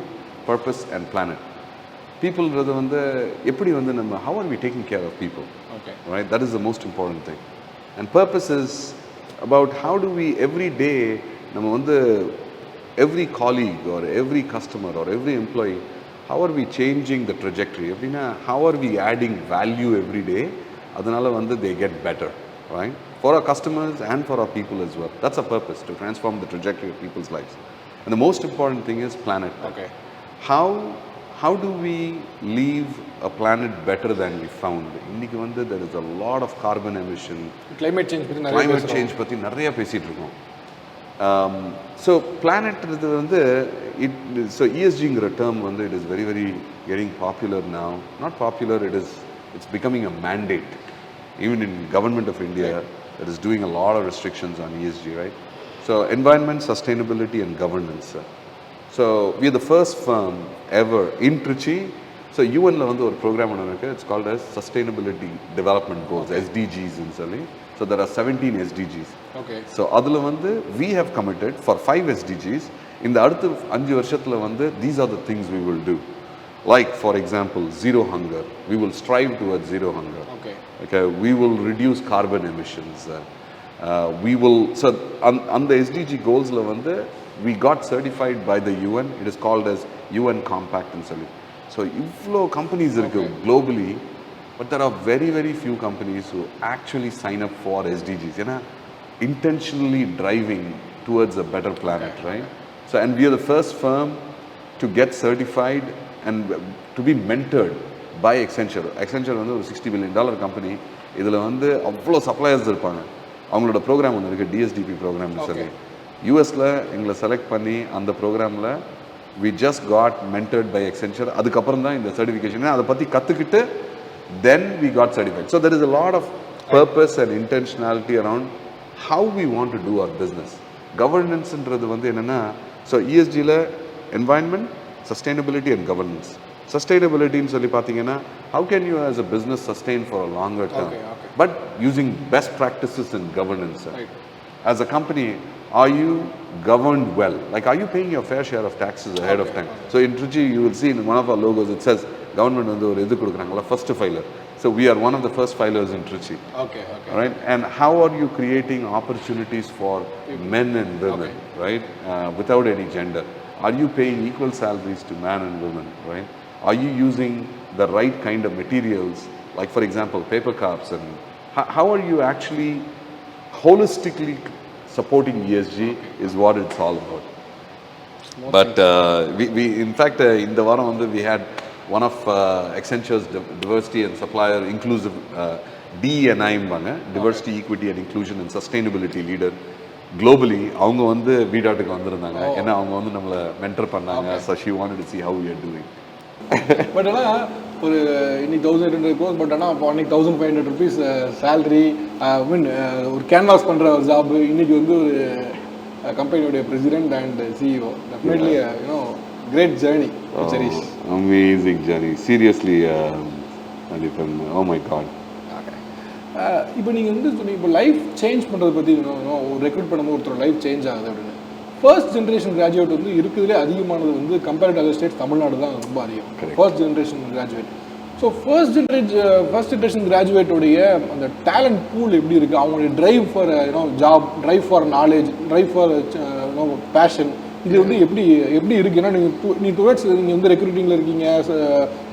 purpose and planet. பீப்புள்ன்றது வந்து எப்படி வந்து நம்ம how are we taking care of people, right? That is the most important thing. And purpose is about how do we every day நம்ம வந்து every colleague or every customer or every employee, how are we changing the trajectory? எப்படின்னா, how are we adding value every day, அதனால வந்து they get better, right? For our customers and for our people as well. That's our purpose, to transform the trajectory of people's lives. And the most important thing is planet. Okay. How do we leave a planet better than we found? இன்னைக்கு வந்து there is a lot of carbon emission, climate change பற்றி நிறைய பேசிகிட்டு இருக்கோம். So பிளானட்ன்றது வந்து so ESGங்கிற term வந்து it is very very getting popular now. Not popular, it is it's becoming a mandate. Even in government of India, that is doing a lot of restrictions on ESG, right? So environment, sustainability and governance. So we are the first firm ever in Trichy. So UN la vandu or program on irukku, it's called as Sustainability Development Goals, SDGs in Sally. So there are 17 SDGs. Okay. So adula vandu we have committed for 5 SDGs. In the அடுத்த 5 வருஷத்துல வந்து these are the things we will do. Like for example, zero hunger. We will strive towards zero hunger. Okay. We will reduce carbon emissions. We will, so on the SDG goals la vandu we got certified by the UN. It is called as UN Compact in Sally. So ivlo companies irukku globally, but there are very very few companies who actually sign up for SDGs, you know, intentionally driving towards a better planet, right? So and we are the first firm to get certified and to be mentored by Accenture. Accenture வந்து ஒரு $60 billion company. இதில் வந்து அவ்வளோ suppliers இருப்பாங்க. அவங்களோட program ஒன்று இருக்குது, DSDP ப்ரோக்ராம்னு சொல்லி. யூஎஸில் எங்களை செலக்ட் பண்ணி அந்த ப்ரோக்ராமில் we just got mentored by Accenture. அதுக்கப்புறம் தான் இந்த சர்டிஃபிகேஷன் அதை பற்றி கற்றுக்கிட்டு then we got certified. So there is a lot of purpose and intentionality around how we want to do our business. Governance-ன்றது வந்து என்னென்னா, so ESGல environment, sustainability and governance. Sustainability ன்னு சொல்லி பார்த்தீங்கன்னா, how can you as a business sustain for a longer term, but using best practices in governance. Right. As a company, are you governed well? Like, are you paying your fair share of taxes ahead of time? So in Trichy, you will see in one of our logos, it says government வந்து ஒரு இது கொடுக்குறாங்களா, first filer. So we are one of the first filers in Trichy. Okay. Right? And how are you creating opportunities for men and women, right? Without any gender. Are you paying equal salaries to men and women, right? Are you using the right kind of materials, like for example, paper cups, and how are you actually holistically supporting ESG is what it's all about. But we in fact in the varam vandu we had one of Accenture's diversity and supplier inclusive D&I mbanga, diversity, equity and inclusion and sustainability leader globally. அவங்க வந்து VDartக்கு வந்திருந்தாங்க. ஏன்னா அவங்க வந்து நம்மளை mentor பண்ணாங்க. So she wanted to see how we are doing. But ஆனால் ஒரு இன்னைக்கு 1200 crores, பட் ஆனால் அப்போ அன்னைக்கு 1500 rupees சேலரி, மீன் ஒரு கேன்வாஸ் பண்ணுற ஒரு ஜாப். இன்னைக்கு வந்து ஒரு கம்பெனியோடைய president and CEO. Definitely you know great journey. Amazing journey, seriously. Oh my god. இப்போ நீங்கள் வந்து சொன்னீங்க, இப்போ லைஃப் சேஞ்ச் பண்ணுறதை பற்றி ஒரு ரெக்ரூட் பண்ணும்போது ஒருத்தர் லைஃப் சேஞ்ச் ஆகுது அப்படின்னு. ஃபர்ஸ்ட் ஜென்ரேஷன் கிராஜுவேட் வந்து இருக்கிறதுலே அதிகமானது வந்து compared to other states Tamil Nadu தான் ரொம்ப அதிகம். First generation graduate. So first generation கிராஜுவேட்டோடைய அந்த டேலண்ட் பூல் எப்படி இருக்குது, அவங்களுடைய drive for job, drive for knowledge, drive for passion, இது வந்து எப்படி இருக்குது? ஏன்னா நீங்கள் டுவர்ட்ஸ் நீங்கள் வந்து ரெக்ரூட்டிங்கில் இருக்கீங்க,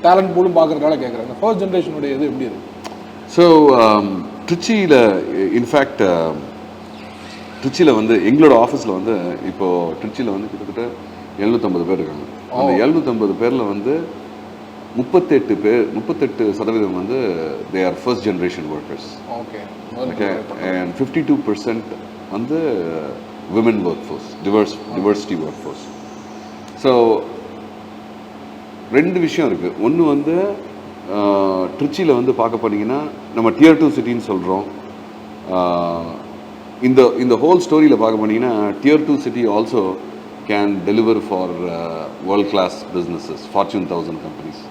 டேலண்ட் பூலும் பார்க்குறதுனால கேட்குறேன். அந்த ஃபர்ஸ்ட் ஜென்ரேஷனுடைய இது எப்படி இருக்குது? ஸோ ட்ரிச்சியில் இன்ஃபேக்ட் ட்ரிச்சியில் வந்து எங்களோட ஆஃபீஸில் வந்து இப்போது ட்ரிச்சியில் வந்து கிட்டத்தட்ட 750 பேர் இருக்காங்க. அந்த 750 பேரில் வந்து 38% வந்து they are first generation workers. Okay. And 52% வந்து women work force, diversity work force. So 2 விஷயம் இருக்குது. ஒன்று வந்து ட்ரிச்சியில் வந்து பார்க்க போனீங்கன்னா நம்ம Tier 2 சிட்டின்னு சொல்கிறோம். இந்த ஹோல் ஸ்டோரியில் பார்க்க போனீங்கன்னா Tier 2 city also can deliver for world class businesses, Fortune 1000 companies,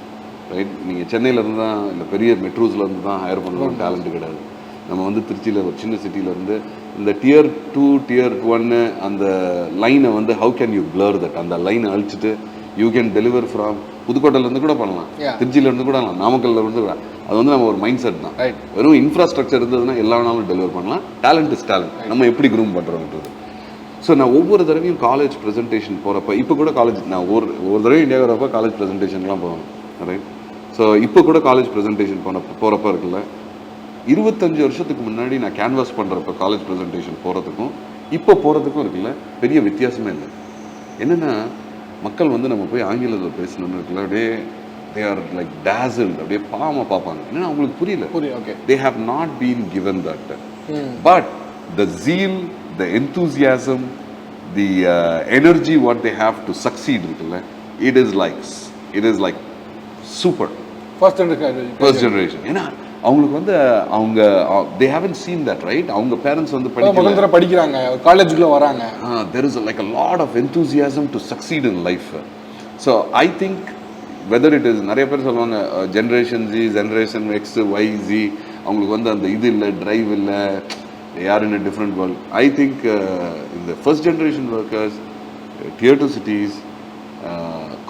right? நீங்கள் சென்னையிலேருந்து தான் இல்லை பெரிய மெட்ரோஸ்லேருந்து தான் ஹையர் பண்ணுறோம், டேலண்ட்டு கிடையாது. நம்ம வந்து திருச்சியில் ஒரு சின்ன சிட்டியிலேருந்து இந்த Tier 2 Tier 1 அந்த லைனை வந்து how can you blur that, அந்த லைனை அழிச்சிட்டு யூ கேன் டெலிவர் ஃப்ரம் புதுக்கோட்டையிலேருந்து கூட பண்ணலாம், திருச்சியிலேருந்து கூட பண்ணலாம், நாமக்கல்லேருந்து கூட. அது வந்து நம்ம ஒரு மைண்ட் செட் தான். வெறும் இன்ஃப்ராஸ்ட்ரக்சர் இருந்ததுன்னா எல்லா நாளும் டெலிவர் பண்ணலாம். டேலண்ட் இஸ் டேலண்ட், நம்ம எப்படி க்ரூம் பண்ணுறோன்றது. ஸோ நான் ஒவ்வொரு தடவையும் காலேஜ் ப்ரெசன்டேஷன் போகிறப்ப, இப்போ கூட காலேஜ் நான் ஒரு தடவை இந்தியா வரப்போ காலேஜ் ப்ரெசன்டேஷன்லாம் போவேன், ரைட்? ஸோ இப்போ கூட காலேஜ் ப்ரெசன்டேஷன் போகிறப்ப இருக்குல்ல, 25 வருஷத்துக்கு முன்னாடி நான் கேன்வாஸ் பண்ணுறப்ப காலேஜ் ப்ரெசன்டேஷன் போகிறதுக்கும் இப்போ போகிறதுக்கும் இருக்குல்ல பெரிய வித்தியாசமே இல்லை. என்னென்னா மக்கள் வந்து நம்ம போய் ஆங்கிலத்தில் பேசணும்னு இருக்குல்ல, அப்படியே they are like dazzled, அப்படியே பாவமாக பார்ப்பாங்க. ஏன்னா அவங்களுக்கு புரியல. They have not been given that. But the zeal, the enthusiasm, the energy what they have to succeed இருக்குல்ல, it is like super. First generation. ஏன்னா அவங்களுக்கு வந்து அவங்க they haven't seen that, right? அவங்க பேரண்ட்ஸ் வந்து படிக்கிறாங்க, காலேஜுக்குள்ள வராங்க. There is like a lot of enthusiasm to succeed in life. So I think whether it is, நிறைய பேர் சொல்லுவாங்க generation Z, generation X, Y, Z, அவங்களுக்கு வந்து அந்த இது இல்லை, டிரைவ் இல்லை, you're in a different world. I think இந்த first generation workers tier 2 cities,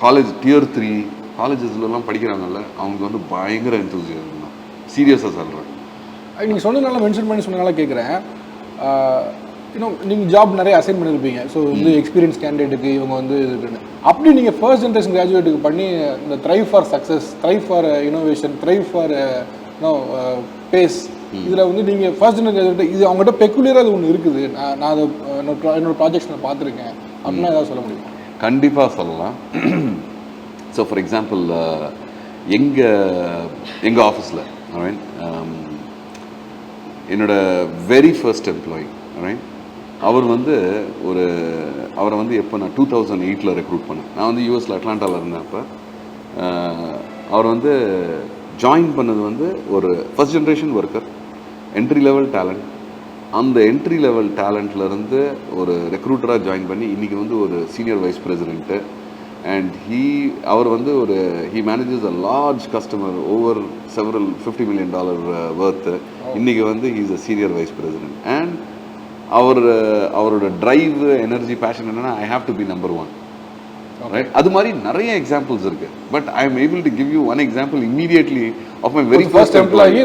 college tier 3 காலேஜஸ்லாம் படிக்கிறாங்கல்ல, அவங்களுக்கு வந்து பயங்கர enthusiasm தான். சீரியஸாக சொல்கிறேன். நீங்கள் சொன்னதுனால மென்ஷன் பண்ணி சொன்னதுனால கேட்குறேன். இன்னும் நீங்கள் ஜாப் நிறைய அசைன் பண்ணியிருப்பீங்க. ஸோ வந்து எக்ஸ்பீரியன்ஸ் கேண்டிடேட்டுக்கு இவங்க வந்து இதுன்னு அப்படி நீங்கள் ஃபர்ஸ்ட் ஜென்ரேஷன் கிராஜுவேட்டுக்கு பண்ணி இந்த thrive for success, thrive for innovation, thrive for pace, இதில் வந்து நீங்கள் ஃபர்ஸ்ட் ஜென்ரேஷன் கிராஜுவேட் இது அவங்ககிட்ட பெக்குலியராக அது ஒன்று இருக்குது, நான் அதை என்னோட ப்ராஜெக்ட்ஸ் நான் பார்த்துருக்கேன் அப்படின்னா ஏதாவது சொல்ல முடியுமா? கண்டிப்பாக சொல்லலாம். ஸோ ஃபார் எக்ஸாம்பிள் எங்கள் ஆஃபீஸில் என்னோட வெரி ஃபர்ஸ்ட் எம்ப்ளாயி அவர் வந்து அவரை வந்து எப்போ நான் 2008 ரெக்ரூட் பண்ணேன். நான் வந்து யூஎஸில் அட்லாண்டாவில் இருந்தேன். அப்போ அவர் வந்து ஜாயின் பண்ணது வந்து ஒரு first generation worker, entry level talent. அந்த என்ட்ரி லெவல் டேலண்ட்லேருந்து ஒரு ரெக்ரூட்டராக ஜாயின் பண்ணி இன்றைக்கி வந்து ஒரு சீனியர் வைஸ் பிரசிடென்ட்டு. அண்ட் அவர் வந்து he manages a large customer over several $50 million worth. இன்றைக்கி வந்து he is a senior vice president. And அவரோட டிரைவ், எனர்ஜி, பேஷன் என்னன்னா I have to be number 1. Right? அது மாதிரி நிறைய எக்ஸாம்பிள்ஸ் இருக்கு. But I am able to give you one example immediately of my very first employee.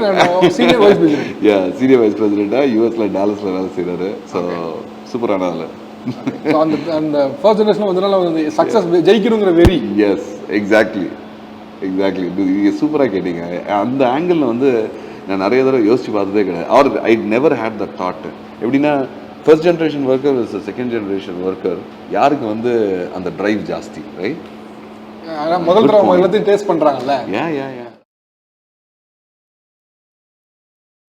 Senior vice president. Senior vice பிரசிடென்ட்டா யூஎஸ்ல டாலஸ்ல வேலை செய்கிறாரு. ஸோ சூப்பரான ஆள். அந்த ஃபர்ஸ்ட் ஜெனரேஷன் வந்து சக்ஸஸ் ஜெயிக்கணுங்கிற வெரி. Yes, exactly. நீங்கள் சூப்பராக கேட்டீங்க. அந்த ஆங்கிளில் வந்து நான் நிறைய தடவை யோசிச்சு பார்த்ததே கிடையாது. Or I never had that thought. எப்படின்னா first generation worker is second generation worker, யாருக்கு வந்து அந்த டிரைவ் ஜாஸ்தி, ரைட்? முதல் தடவை எல்லாத்தையும் டேஸ்ட் பண்ணுறாங்கல்ல. யா